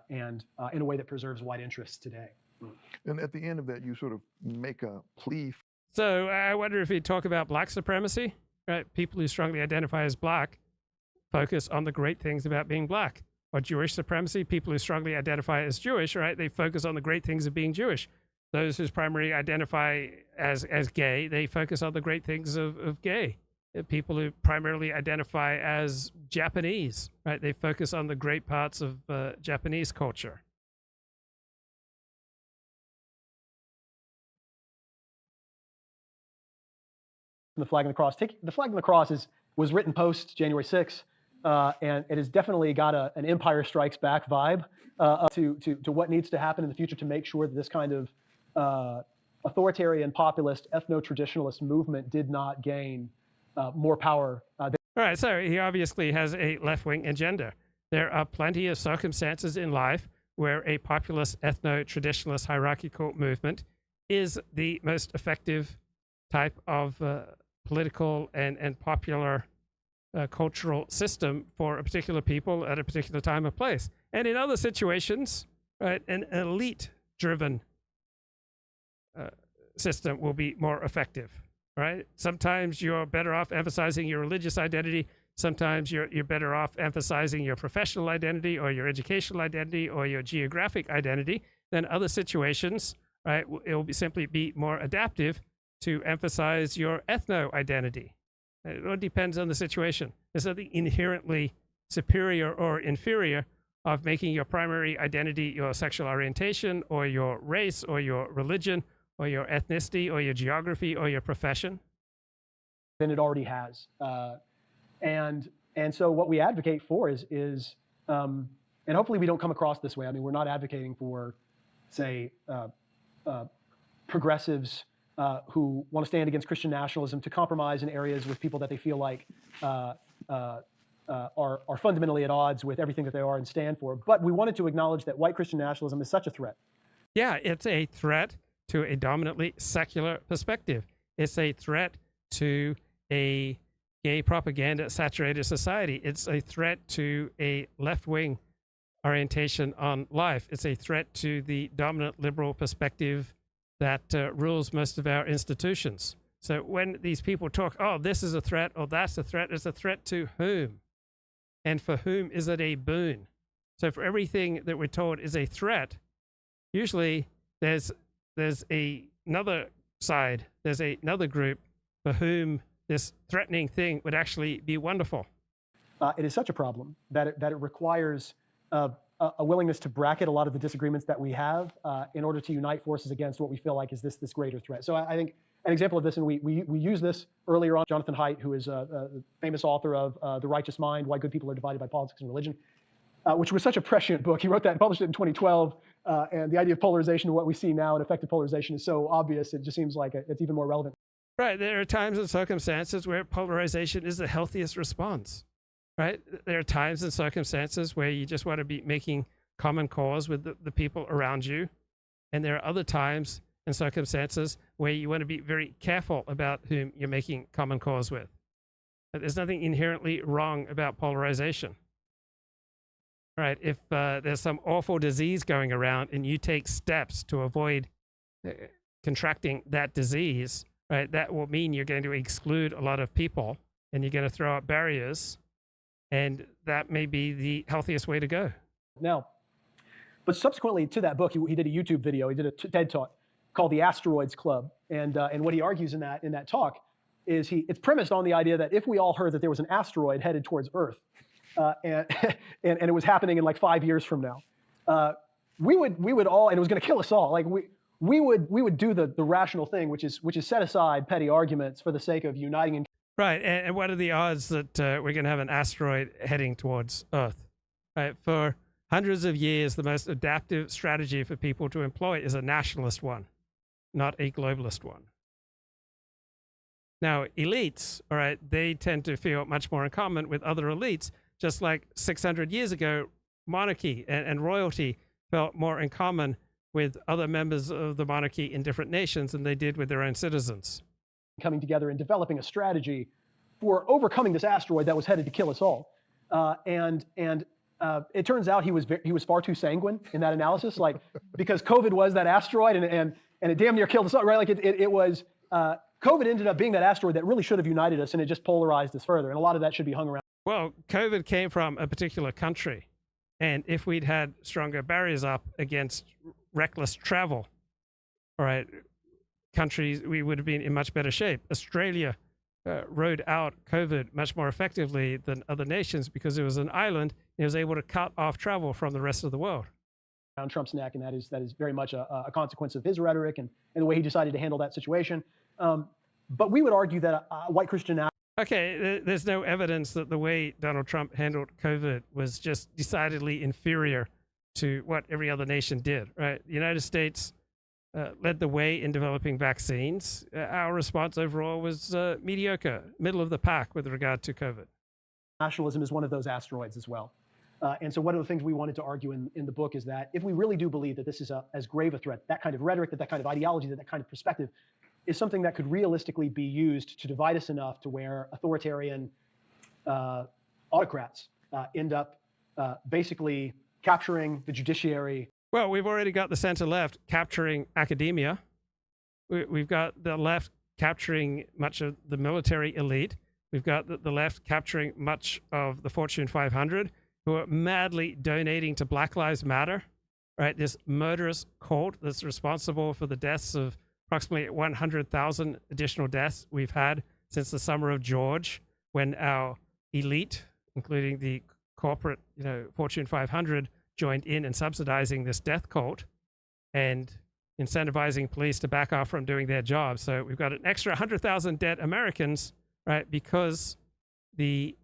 and in a way that preserves white interests today. And at the end of that, you sort of make a plea. So I wonder if you talk about black supremacy, right? People who strongly identify as black focus on the great things about being black. Or Jewish supremacy, people who strongly identify as Jewish, right? They focus on the great things of being Jewish. Those who primarily identify as gay, they focus on the great things of gay. People who primarily identify as Japanese, right? They focus on the great parts of Japanese culture. The flag and the cross. The flag and the cross was written post January 6th, and it has definitely got an Empire Strikes Back vibe to what needs to happen in the future to make sure that this kind of authoritarian, populist, ethno-traditionalist movement did not gain more power. All right, so he obviously has a left-wing agenda. There are plenty of circumstances in life where a populist, ethno-traditionalist, hierarchical movement is the most effective type of political and popular cultural system for a particular people at a particular time or place. And in other situations, right, an elite-driven system will be more effective, right? Sometimes you're better off emphasizing your religious identity. Sometimes you're better off emphasizing your professional identity or your educational identity or your geographic identity. Than other situations, right, it will simply be more adaptive to emphasize your ethno-identity. It all depends on the situation. There's nothing inherently superior or inferior of making your primary identity your sexual orientation or your race or your religion or your ethnicity or your geography or your profession. Than it already has. And so what we advocate for is and hopefully we don't come across this way. I mean, we're not advocating for, say, progressives who want to stand against Christian nationalism to compromise in areas with people that they feel like are fundamentally at odds with everything that they are and stand for. But we wanted to acknowledge that white Christian nationalism is such a threat. Yeah, it's a threat to a dominantly secular perspective. It's a threat to a gay propaganda saturated society. It's a threat to a left-wing orientation on life. It's a threat to the dominant liberal perspective that rules most of our institutions. So when these people talk, oh, this is a threat, or that's a threat, it's a threat to whom? And for whom is it a boon? So for everything that we're told is a threat, usually there's another side, there's another group for whom this threatening thing would actually be wonderful. It is such a problem that it requires a willingness to bracket a lot of the disagreements that we have in order to unite forces against what we feel like is this greater threat. So I think an example of this, and we use this earlier on, Jonathan Haidt, who is a famous author of The Righteous Mind, Why Good People Are Divided by Politics and Religion, which was such a prescient book. He wrote that and published it in 2012. And the idea of polarization and what we see now and effective polarization is so obvious, it just seems like it's even more relevant. Right. There are times and circumstances where polarization is the healthiest response. Right. There are times and circumstances where you just want to be making common cause with the people around you. And there are other times and circumstances where you want to be very careful about whom you're making common cause with. But there's nothing inherently wrong about polarization. Right. If there's some awful disease going around and you take steps to avoid contracting that disease, right, that will mean you're going to exclude a lot of people and you're going to throw up barriers. And that may be the healthiest way to go. Now, but subsequently to that book, he did a YouTube video. He did a TED Talk called The Asteroids Club. And what he argues in that talk is it's premised on the idea that if we all heard that there was an asteroid headed towards Earth, and it was happening in like 5 years from now, we would all, and it was going to kill us all. Like we would do the rational thing, which is set aside petty arguments for the sake of uniting and right. And what are the odds that we're going to have an asteroid heading towards Earth? Right. For hundreds of years, the most adaptive strategy for people to employ is a nationalist one, not a globalist one. Now, elites, all right, they tend to feel much more in common with other elites, just like 600 years ago, monarchy and royalty felt more in common with other members of the monarchy in different nations than they did with their own citizens. Coming together and developing a strategy for overcoming this asteroid that was headed to kill us all. It turns out he was far too sanguine in that analysis, like because COVID was that asteroid and it damn near killed us all, right? Like it was, COVID ended up being that asteroid that really should have united us, and it just polarized us further. And a lot of that should be hung around. Well, COVID came from a particular country. And if we'd had stronger barriers up against reckless travel, all right, countries, we would have been in much better shape. Australia rode out COVID much more effectively than other nations because it was an island. And it was able to cut off travel from the rest of the world. Around Trump's neck, and that is very much a consequence of his rhetoric and the way he decided to handle that situation. But we would argue that white Christian. Okay, there's no evidence that the way Donald Trump handled COVID was just decidedly inferior to what every other nation did, right? The United States led the way in developing vaccines. Our response overall was mediocre, middle of the pack with regard to COVID. Nationalism is one of those asteroids as well. And so one of the things we wanted to argue in the book is that if we really do believe that this is as grave a threat, that kind of rhetoric, that kind of ideology, that kind of perspective is something that could realistically be used to divide us enough to where authoritarian autocrats end up basically capturing the judiciary. Well, we've already got the center-left capturing academia. We've got the left capturing much of the military elite. We've got the left capturing much of the Fortune 500 who are madly donating to Black Lives Matter, right? This murderous cult that's responsible for the deaths of approximately 100,000 additional deaths we've had since the summer of George, when our elite, including the corporate, Fortune 500, joined in subsidizing this death cult and incentivizing police to back off from doing their job. So we've got an extra 100,000 dead Americans, right? Because the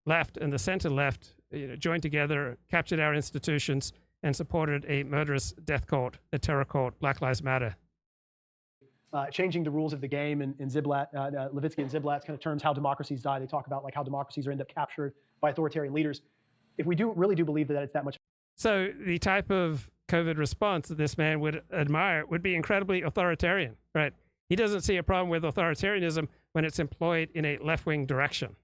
left and the center left joined together, captured our institutions, and supported a murderous death cult, a terror cult, Black Lives Matter. Changing the rules of the game in Ziblatt, Levitsky and Ziblatt's kind of terms, how democracies die. They talk about like how democracies are end up captured by authoritarian leaders. If we really do believe that it's that much. So the type of COVID response that this man would admire would be incredibly authoritarian, right? He doesn't see a problem with authoritarianism when it's employed in a left-wing direction,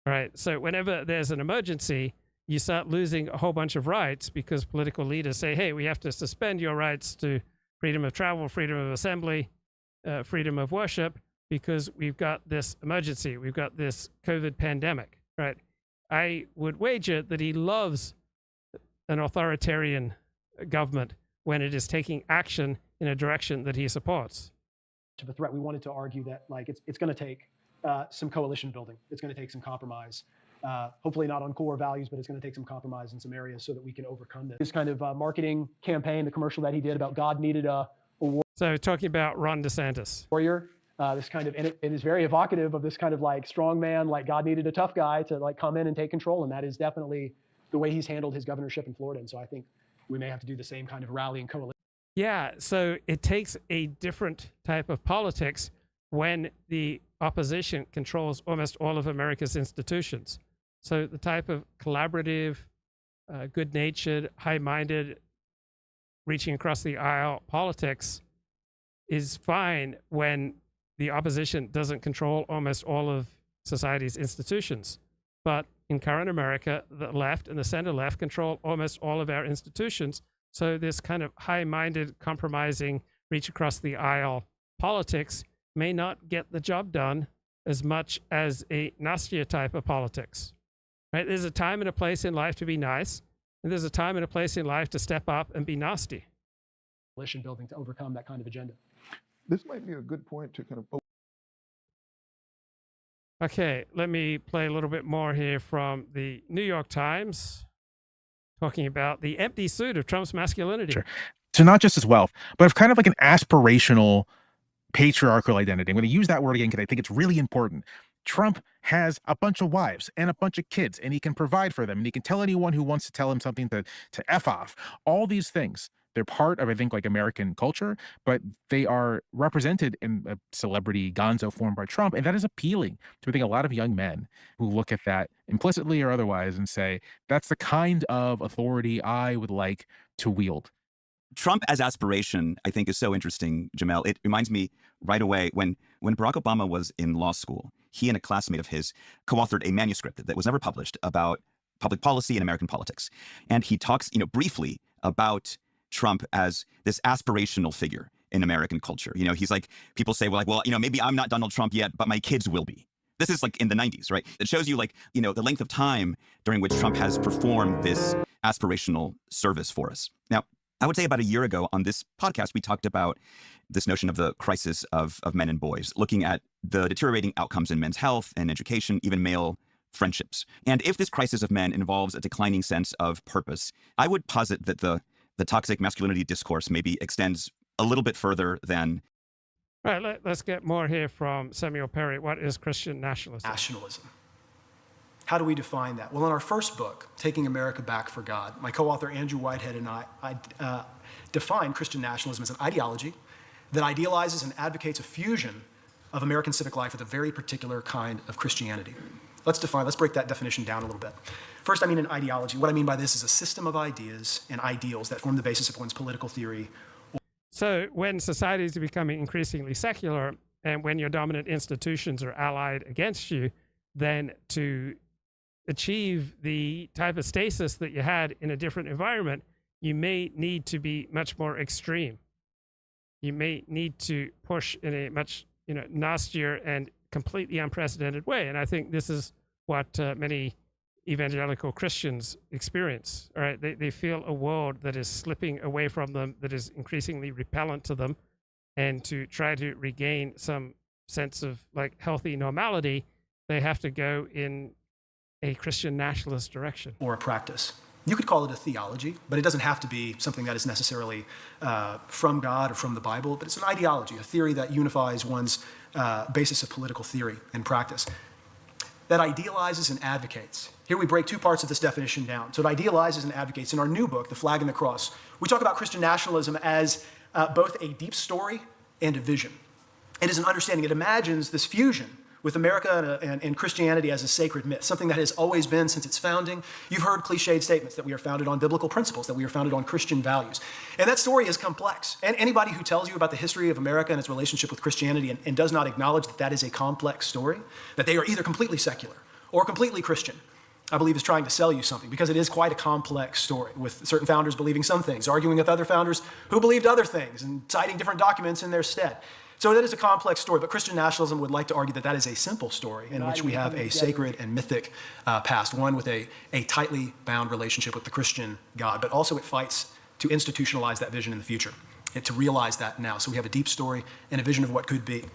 right? So whenever there's an emergency, you start losing a whole bunch of rights because political leaders say, hey, we have to suspend your rights to freedom of travel, freedom of assembly, freedom of worship, because we've got this emergency. We've got this COVID pandemic, right? I would wager that he loves an authoritarian government when it is taking action in a direction that he supports. Of a threat, we wanted to argue that like it's going to take some coalition building. It's going to take some compromise. Hopefully not on core values, but it's going to take some compromise in some areas so that we can overcome this. This kind of marketing campaign, the commercial that he did about God needed a So talking about Ron DeSantis. warrior, this kind of, and it is very evocative of this kind of like strong man, like God needed a tough guy to like come in and take control. And that is definitely the way he's handled his governorship in Florida. And so I think we may have to do the same kind of rally and coalition. Yeah, so it takes a different type of politics when the opposition controls almost all of America's institutions. So the type of collaborative, good-natured, high-minded, reaching across the aisle politics is fine when the opposition doesn't control almost all of society's institutions. But in current America, the left and the center left control almost all of our institutions. So this kind of high-minded, compromising, reach across the aisle politics may not get the job done as much as a nastier type of politics. Right? There's a time and a place in life to be nice, and there's a time and a place in life to step up and be nasty. Coalition building to overcome that kind of agenda. This might be a good point to kind of. Okay, let me play a little bit more here from the New York Times, talking about the empty suit of Trump's masculinity. Sure. So not just his wealth, but of kind of like an aspirational patriarchal identity. I'm going to use that word again because I think it's really important. Trump has a bunch of wives and a bunch of kids, and he can provide for them, and he can tell anyone who wants to tell him something to F off. All these things, they're part of, I think, like American culture, but they are represented in a celebrity gonzo form by Trump, and that is appealing to, I think, a lot of young men who look at that implicitly or otherwise and say, that's the kind of authority I would like to wield. Trump as aspiration, I think, is so interesting, Jamel. It reminds me right away when Barack Obama was in law school, he and a classmate of his co-authored a manuscript that was never published about public policy and American politics. And he talks, briefly about Trump as this aspirational figure in American culture. He's like, people say, well, maybe I'm not Donald Trump yet, but my kids will be. This is like in the 90s, right? It shows you the length of time during which Trump has performed this aspirational service for us. Now, I would say about a year ago on this podcast, we talked about this notion of the crisis of men and boys, looking at the deteriorating outcomes in men's health and education, even male friendships. And if this crisis of men involves a declining sense of purpose, I would posit that the toxic masculinity discourse maybe extends a little bit further than. Right, let's get more here from Samuel Perry. What is Christian nationalism? Nationalism. How do we define that? Well, in our first book, Taking America Back for God, my co-author Andrew Whitehead and I define Christian nationalism as an ideology that idealizes and advocates a fusion of American civic life with a very particular kind of Christianity. Let's break that definition down a little bit. First, I mean an ideology. What I mean by this is a system of ideas and ideals that form the basis of one's political theory. So when societies are becoming increasingly secular, and when your dominant institutions are allied against you, then to achieve the type of stasis that you had in a different environment, you may need to be much more extreme. You may need to push in a much nastier and completely unprecedented way. And I think this is what many evangelical Christians experience. All right, they feel a world that is slipping away from them, that is increasingly repellent to them, and to try to regain some sense of healthy normality, they have to go in a Christian nationalist direction. Or a practice. You could call it a theology, but it doesn't have to be something that is necessarily from God or from the Bible, but it's an ideology, a theory that unifies one's basis of political theory and practice. That idealizes and advocates. Here we break two parts of this definition down. So it idealizes and advocates. In our new book, The Flag and the Cross, we talk about Christian nationalism as both a deep story and a vision. It is an understanding. It imagines this fusion with America and Christianity as a sacred myth, something that has always been since its founding. You've heard cliched statements that we are founded on biblical principles, that we are founded on Christian values. And that story is complex. And anybody who tells you about the history of America and its relationship with Christianity and does not acknowledge that that is a complex story, that they are either completely secular or completely Christian, I believe is trying to sell you something, because it is quite a complex story, with certain founders believing some things, arguing with other founders who believed other things, and citing different documents in their stead. So that is a complex story, but Christian nationalism would like to argue that that is a simple story in which we have a sacred and mythic past, one with a tightly bound relationship with the Christian God, but also it fights to institutionalize that vision in the future, and to realize that now. So we have a deep story and a vision of what could be.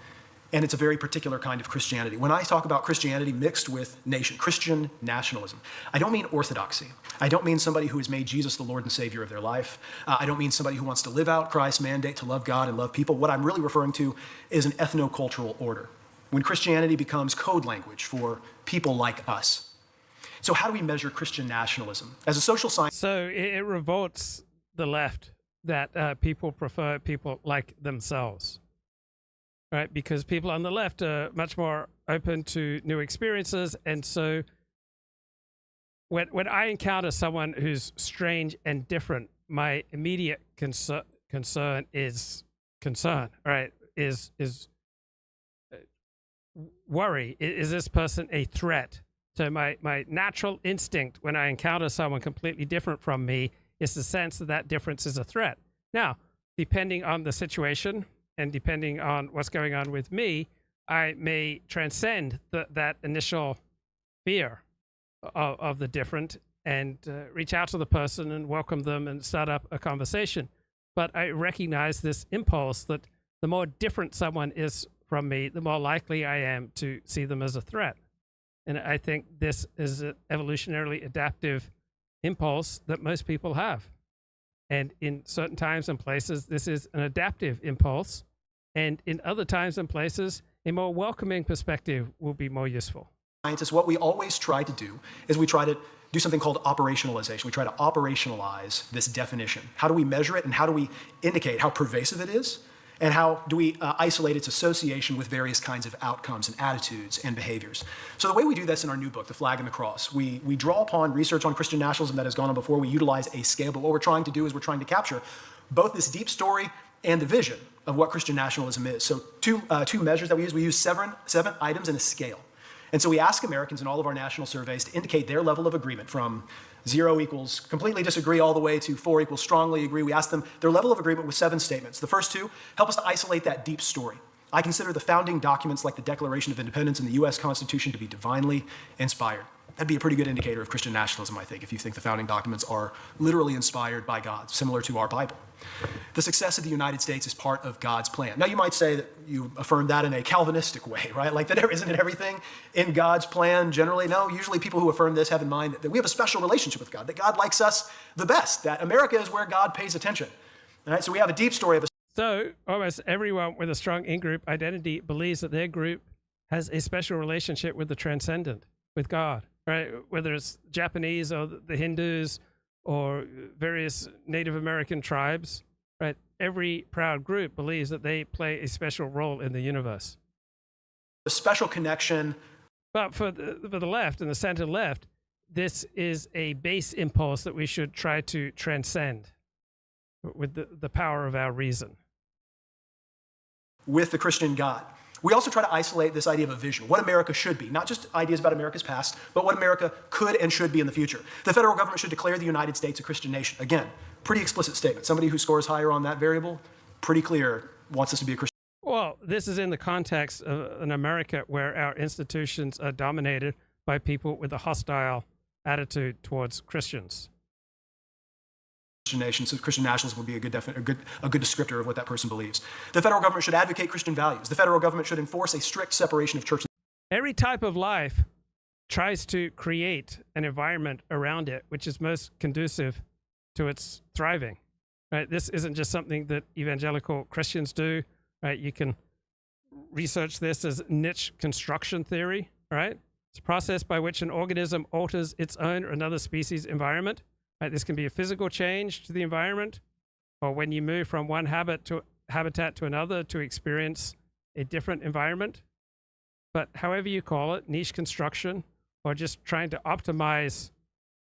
And it's a very particular kind of Christianity. When I talk about Christianity mixed with Christian nationalism, I don't mean orthodoxy. I don't mean somebody who has made Jesus the Lord and Savior of their life. I don't mean somebody who wants to live out Christ's mandate to love God and love people. What I'm really referring to is an ethnocultural order, when Christianity becomes code language for people like us. So how do we measure Christian nationalism? As a social science... So it revolts the left that people prefer people like themselves, right? Because people on the left are much more open to new experiences. And so when I encounter someone who's strange and different, my immediate concern is concern, right? Is worry. Is this person a threat? So my natural instinct when I encounter someone completely different from me is the sense that that difference is a threat. Now, depending on the situation and depending on what's going on with me, I may transcend that initial fear of the different and reach out to the person and welcome them and start up a conversation. But I recognize this impulse that the more different someone is from me, the more likely I am to see them as a threat. And I think this is an evolutionarily adaptive impulse that most people have. And in certain times and places, this is an adaptive impulse. And in other times and places, a more welcoming perspective will be more useful. Scientists, what we always try to do is we try to do something called operationalization. We try to operationalize this definition. How do we measure it, and how do we indicate how pervasive it is? And how do we isolate its association with various kinds of outcomes and attitudes and behaviors? So the way we do this in our new book, The Flag and the Cross, we draw upon research on Christian nationalism that has gone on before. We utilize a scale, but what we're trying to do is we're trying to capture both this deep story and the vision of what Christian nationalism is. So two measures that we use seven items in a scale. And so we ask Americans in all of our national surveys to indicate their level of agreement from 0 equals completely disagree all the way to 4 equals strongly agree. We ask them their level of agreement with 7 statements. The first 2 help us to isolate that deep story. I consider the founding documents like the Declaration of Independence and the U.S. Constitution to be divinely inspired. That'd be a pretty good indicator of Christian nationalism, I think, if you think the founding documents are literally inspired by God, similar to our Bible. The success of the United States is part of God's plan. Now, you might say that you affirm that in a Calvinistic way, right? Like that isn't everything in God's plan generally? No, usually people who affirm this have in mind that we have a special relationship with God, that God likes us the best, that America is where God pays attention. All right, so we have a deep story of a... So almost everyone with a strong in-group identity believes that their group has a special relationship with the transcendent, with God, right? Whether it's Japanese or the Hindus or various Native American tribes, right? Every proud group believes that they play a special role in the universe. A special connection. But for the left and the center left, this is a base impulse that we should try to transcend with the power of our reason. With the Christian God. We also try to isolate this idea of a vision, what America should be, not just ideas about America's past, but what America could and should be in the future. The federal government should declare the United States a Christian nation. Again, pretty explicit statement. Somebody who scores higher on that variable, pretty clear, wants us to be a Christian. Well, this is in the context of an America where our institutions are dominated by people with a hostile attitude towards Christians. Nation, so Christian nationalism would be a good descriptor of what that person believes. The federal government should advocate Christian values. The federal government should enforce a strict separation of church. Every type of life tries to create an environment around it which is most conducive to its thriving. Right? This isn't just something that evangelical Christians do. Right? You can research this as niche construction theory. Right? It's a process by which an organism alters its own or another species' environment. Right, this can be a physical change to the environment, or when you move from one habitat to another to experience a different environment. But however you call it, niche construction, or just trying to optimize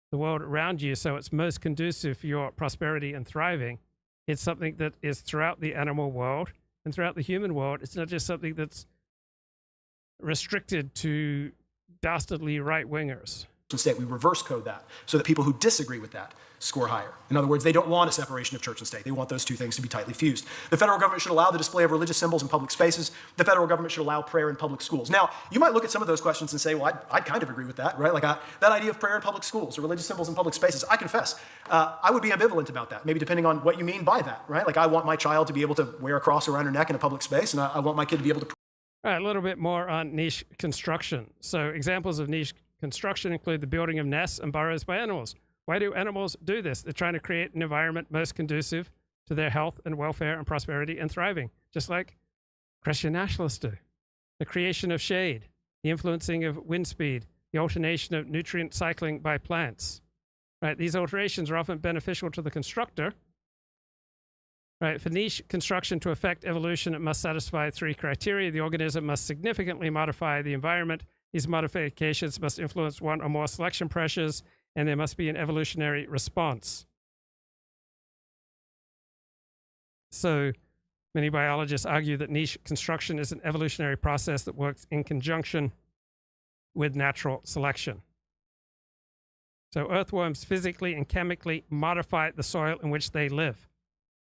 the world around you so it's most conducive for your prosperity and thriving, it's something that is throughout the animal world and throughout the human world. It's not just something that's restricted to dastardly right-wingers. State. We reverse code that so that people who disagree with that score higher. In other words, they don't want a separation of church and state. They want those two things to be tightly fused. The federal government should allow the display of religious symbols in public spaces. The federal government should allow prayer in public schools. Now, you might look at some of those questions and say, well, I'd kind of agree with that, right? Like that idea of prayer in public schools or religious symbols in public spaces. I confess, I would be ambivalent about that, maybe depending on what you mean by that, right? Like I want my child to be able to wear a cross around her neck in a public space, and I want my kid to be able to... All right, a little bit more on niche construction. So examples of niche construction include the building of nests and burrows by animals. Why do animals do this? They're trying to create an environment most conducive to their health and welfare and prosperity and thriving, just like Christian nationalists do. The creation of shade, the influencing of wind speed, the alternation of nutrient cycling by plants. Right? These alterations are often beneficial to the constructor, Right? For niche construction to affect evolution, it must satisfy 3 criteria. The organism must significantly modify the environment. These modifications must influence one or more selection pressures, and there must be an evolutionary response. So many biologists argue that niche construction is an evolutionary process that works in conjunction with natural selection. So earthworms physically and chemically modify the soil in which they live.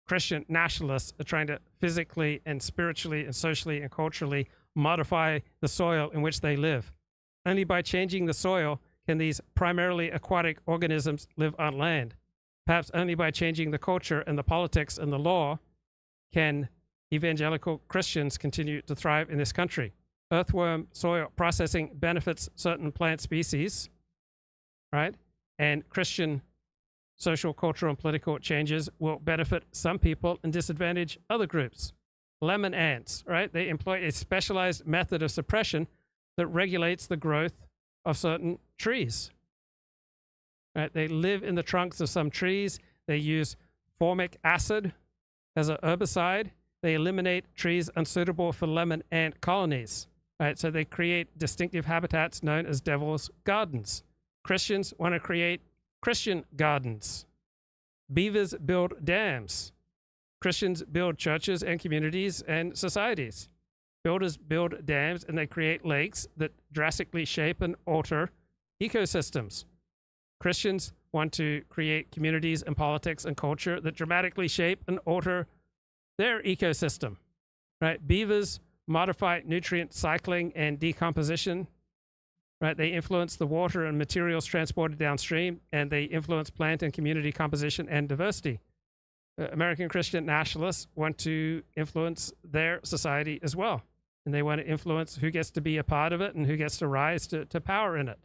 Christian nationalists are trying to physically and spiritually and socially and culturally modify the soil in which they live. Only by changing the soil can these primarily aquatic organisms live on land. Perhaps only by changing the culture and the politics and the law can evangelical Christians continue to thrive in this country. Earthworm soil processing benefits certain plant species, right? And Christian social, cultural, and political changes will benefit some people and disadvantage other groups. Lemon ants, right? They employ a specialized method of suppression that regulates the growth of certain trees. Right? They live in the trunks of some trees. They use formic acid as an herbicide. They eliminate trees unsuitable for lemon ant colonies. Right? So they create distinctive habitats known as devil's gardens. Christians want to create Christian gardens. Beavers build dams. Christians build churches and communities and societies. Builders build dams and they create lakes that drastically shape and alter ecosystems. Christians want to create communities and politics and culture that dramatically shape and alter their ecosystem. Right? Beavers modify nutrient cycling and decomposition. Right? They influence the water and materials transported downstream, and they influence plant and community composition and diversity. American Christian nationalists want to influence their society as well, and they want to influence who gets to be a part of it and who gets to rise to power in it.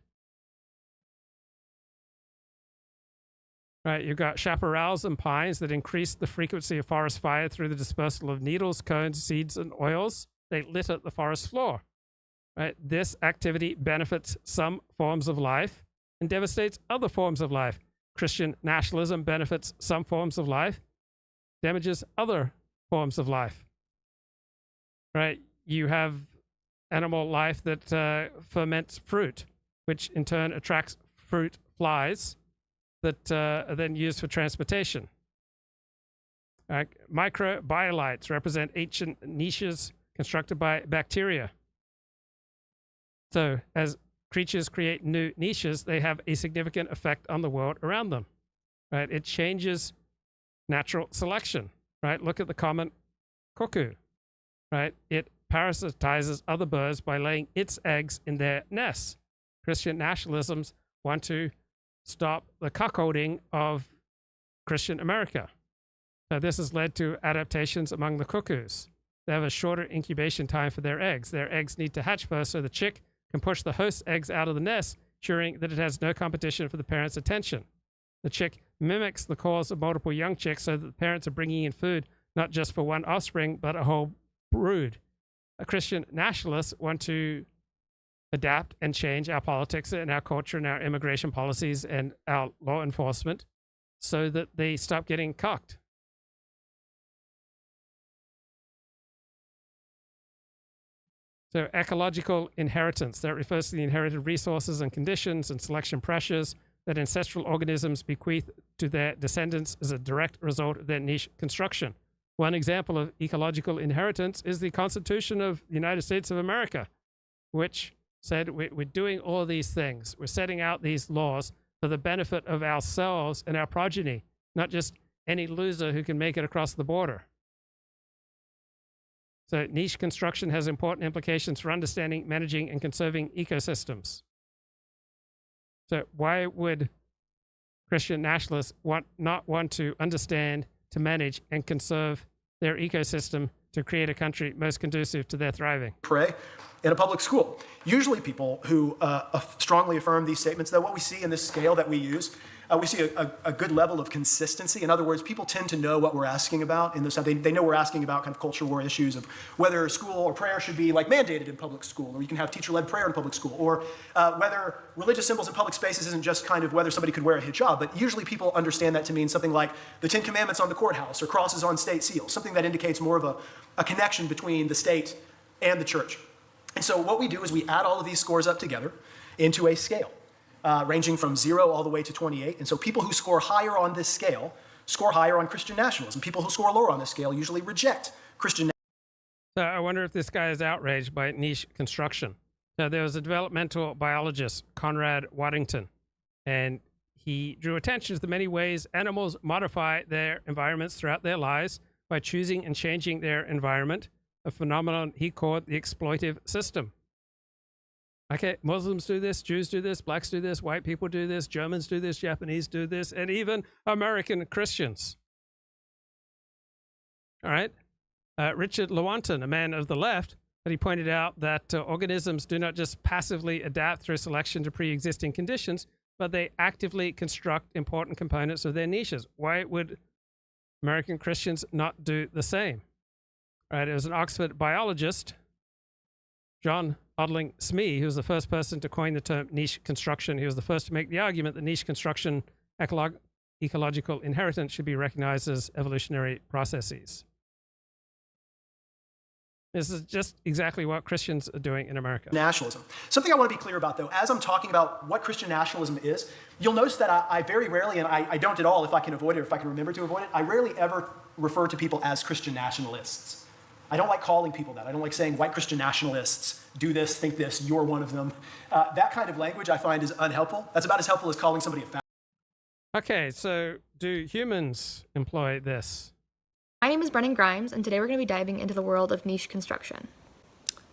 Right, you've got chaparrals and pines that increase the frequency of forest fire through the dispersal of needles, cones, seeds, and oils. They litter the forest floor. Right? This activity benefits some forms of life and devastates other forms of life. Christian nationalism benefits some forms of life, damages other forms of life. Right? You have animal life that ferments fruit, which in turn attracts fruit flies that are then used for transportation. Microbiolites represent ancient niches constructed by bacteria. So as creatures create new niches, they have a significant effect on the world around them. Right? It changes natural selection. Right? Look at the common cuckoo. Right? It parasitizes other birds by laying its eggs in their nests. Christian nationalisms want to stop the cuckolding of Christian America. So this has led to adaptations among the cuckoos. They have a shorter incubation time for their eggs. Their eggs need to hatch first so the chick can push the host eggs out of the nest, ensuring that it has no competition for the parent's attention. The chick mimics the calls of multiple young chicks so that the parents are bringing in food not just for one offspring, but a whole brood. Christian nationalists want to adapt and change our politics and our culture and our immigration policies and our law enforcement so that they stop getting cucked. So ecological inheritance, that refers to the inherited resources and conditions and selection pressures that ancestral organisms bequeath to their descendants as a direct result of their niche construction. One example of ecological inheritance is the Constitution of the United States of America, which said we're doing all these things. We're setting out these laws for the benefit of ourselves and our progeny, not just any loser who can make it across the border. So niche construction has important implications for understanding, managing, and conserving ecosystems. So why would Christian nationalists not want to understand, to manage, and conserve their ecosystem to create a country most conducive to their thriving? Pray in a public school. Usually people who strongly affirm these statements, though, what we see in this scale that we use, we see a good level of consistency. In other words, people tend to know what we're asking about. In the sense, they know we're asking about kind of culture war issues of whether school or prayer should be like mandated in public school, or you can have teacher-led prayer in public school, or whether religious symbols in public spaces isn't just kind of whether somebody could wear a hijab. But usually people understand that to mean something like the Ten Commandments on the courthouse or crosses on state seals, something that indicates more of a connection between the state and the church. And so what we do is we add all of these scores up together into a scale. Ranging from 0 all the way to 28. And so people who score higher on this scale score higher on Christian nationalism. People who score lower on this scale usually reject Christian nationalism. So I wonder if this guy is outraged by niche construction. Now, there was a developmental biologist, Conrad Waddington, and he drew attention to the many ways animals modify their environments throughout their lives by choosing and changing their environment, a phenomenon he called the exploitive system. Okay, Muslims do this, Jews do this, blacks do this, white people do this, Germans do this, Japanese do this, and even American Christians. All right? Richard Lewontin, a man of the left, but he pointed out that organisms do not just passively adapt through selection to pre-existing conditions, but they actively construct important components of their niches. Why would American Christians not do the same? All right, it was an Oxford biologist, John Odling Smee, who was the first person to coin the term niche construction. He was the first to make the argument that niche construction, ecological inheritance should be recognized as evolutionary processes. This is just exactly what Christians are doing in America. Nationalism. Something I want to be clear about, though, as I'm talking about what Christian nationalism is, you'll notice that I very rarely, and I don't at all if I can avoid it or if I can remember to avoid it, I rarely ever refer to people as Christian nationalists. I don't like calling people that. I don't like saying white Christian nationalists do this, think this, you're one of them. That kind of language I find is unhelpful. That's about as helpful as calling somebody a fascist. Okay, so do humans employ this? My name is Brennan Grimes, and today we're going to be diving into the world of niche construction.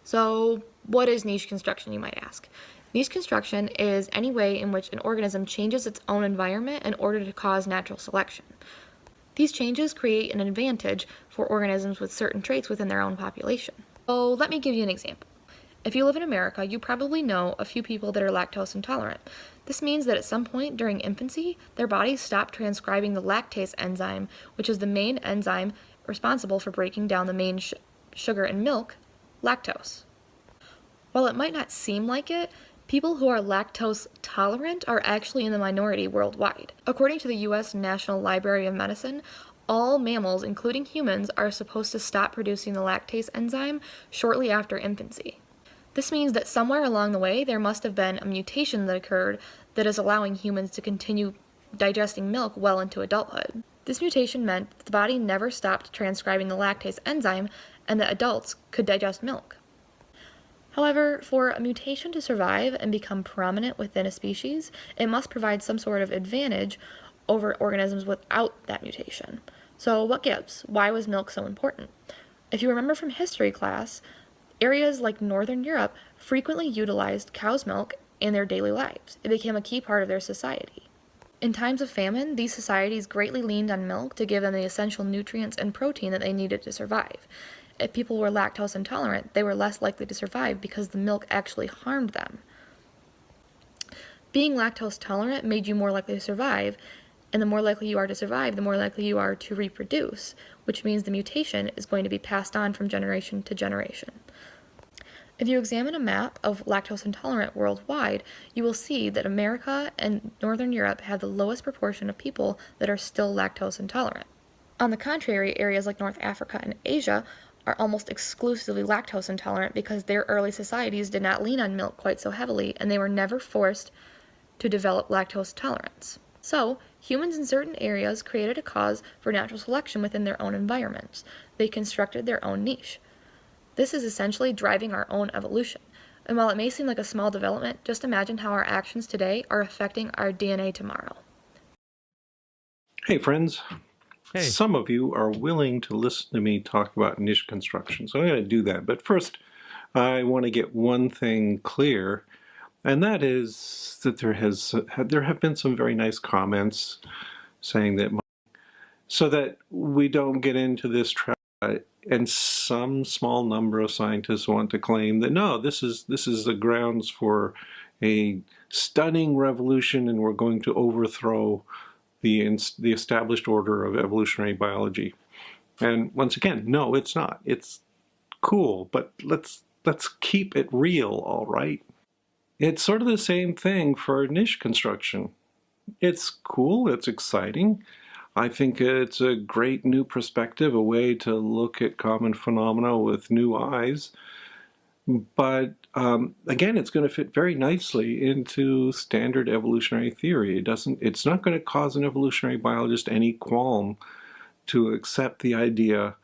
So, what is niche construction, you might ask? Niche construction is any way in which an organism changes its own environment in order to cause natural selection. These changes create an advantage for organisms with certain traits within their own population. So let me give you an example. If you live in America, you probably know a few people that are lactose intolerant. This means that at some point during infancy, their bodies stop transcribing the lactase enzyme, which is the main enzyme responsible for breaking down the main sugar in milk, lactose. While it might not seem like it, people who are lactose tolerant are actually in the minority worldwide. According to the U.S. National Library of Medicine, all mammals, including humans, are supposed to stop producing the lactase enzyme shortly after infancy. This means that somewhere along the way, there must have been a mutation that occurred that is allowing humans to continue digesting milk well into adulthood. This mutation meant that the body never stopped transcribing the lactase enzyme and that adults could digest milk. However, for a mutation to survive and become prominent within a species, it must provide some sort of advantage over organisms without that mutation. So what gives? Why was milk so important? If you remember from history class, areas like Northern Europe frequently utilized cow's milk in their daily lives. It became a key part of their society. In times of famine, these societies greatly leaned on milk to give them the essential nutrients and protein that they needed to survive. If people were lactose intolerant, they were less likely to survive because the milk actually harmed them. Being lactose tolerant made you more likely to survive, and the more likely you are to survive, the more likely you are to reproduce, which means the mutation is going to be passed on from generation to generation. If you examine a map of lactose intolerant worldwide, you will see that America and Northern Europe have the lowest proportion of people that are still lactose intolerant. On the contrary, areas like North Africa and Asia are almost exclusively lactose intolerant because their early societies did not lean on milk quite so heavily, and they were never forced to develop lactose tolerance. So, humans in certain areas created a cause for natural selection within their own environments. They constructed their own niche. This is essentially driving our own evolution. And while it may seem like a small development, just imagine how our actions today are affecting our DNA tomorrow. Hey friends. Hey. Some of you are willing to listen to me talk about niche construction, so I'm going to do that. But first, I want to get one thing clear, and that is that there have been some very nice comments saying that so that we don't get into this trap And some small number of scientists want to claim that no, this is the grounds for a stunning revolution, and we're going to overthrow the established order of evolutionary biology. And once again, no, it's not. It's cool, but let's keep it real, all right? It's sort of the same thing for niche construction. It's cool, it's exciting. I think it's a great new perspective, a way to look at common phenomena with new eyes. But again, it's going to fit very nicely into standard evolutionary theory. It's not going to cause an evolutionary biologist any qualm to accept the idea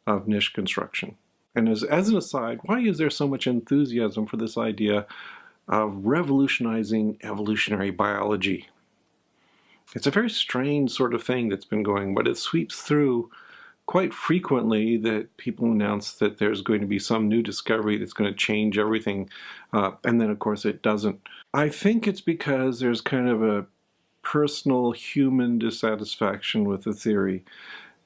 of niche construction. And as an aside, why is there so much enthusiasm for this idea of revolutionizing evolutionary biology? It's a very strange sort of thing that's been going, but it sweeps through quite frequently that people announce that there's going to be some new discovery that's going to change everything, and then of course it doesn't. I think it's because there's kind of a personal human dissatisfaction with the theory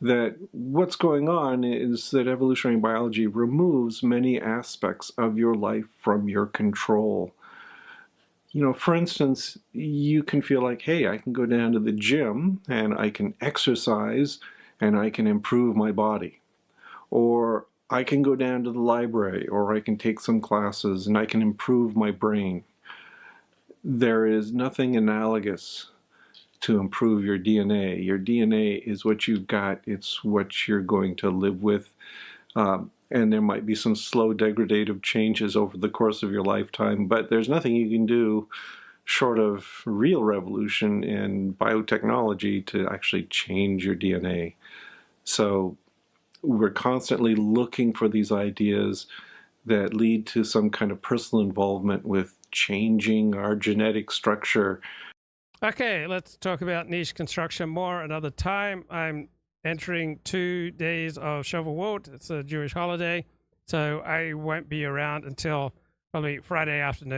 that what's going on is that evolutionary biology removes many aspects of your life from your control. You know, for instance, you can feel like, hey, I can go down to the gym and I can exercise and I can improve my body. Or I can go down to the library, or I can take some classes and I can improve my brain. There is nothing analogous to improve your DNA. Your DNA is what you've got. It's what you're going to live with. And there might be some slow degradative changes over the course of your lifetime, but there's nothing you can do short of real revolution in biotechnology to actually change your DNA. So we're constantly looking for these ideas that lead to some kind of personal involvement with changing our genetic structure. Okay, let's talk about niche construction more another time. I'm entering 2 days of Shavuot. It's a Jewish holiday, so I won't be around until probably Friday afternoon.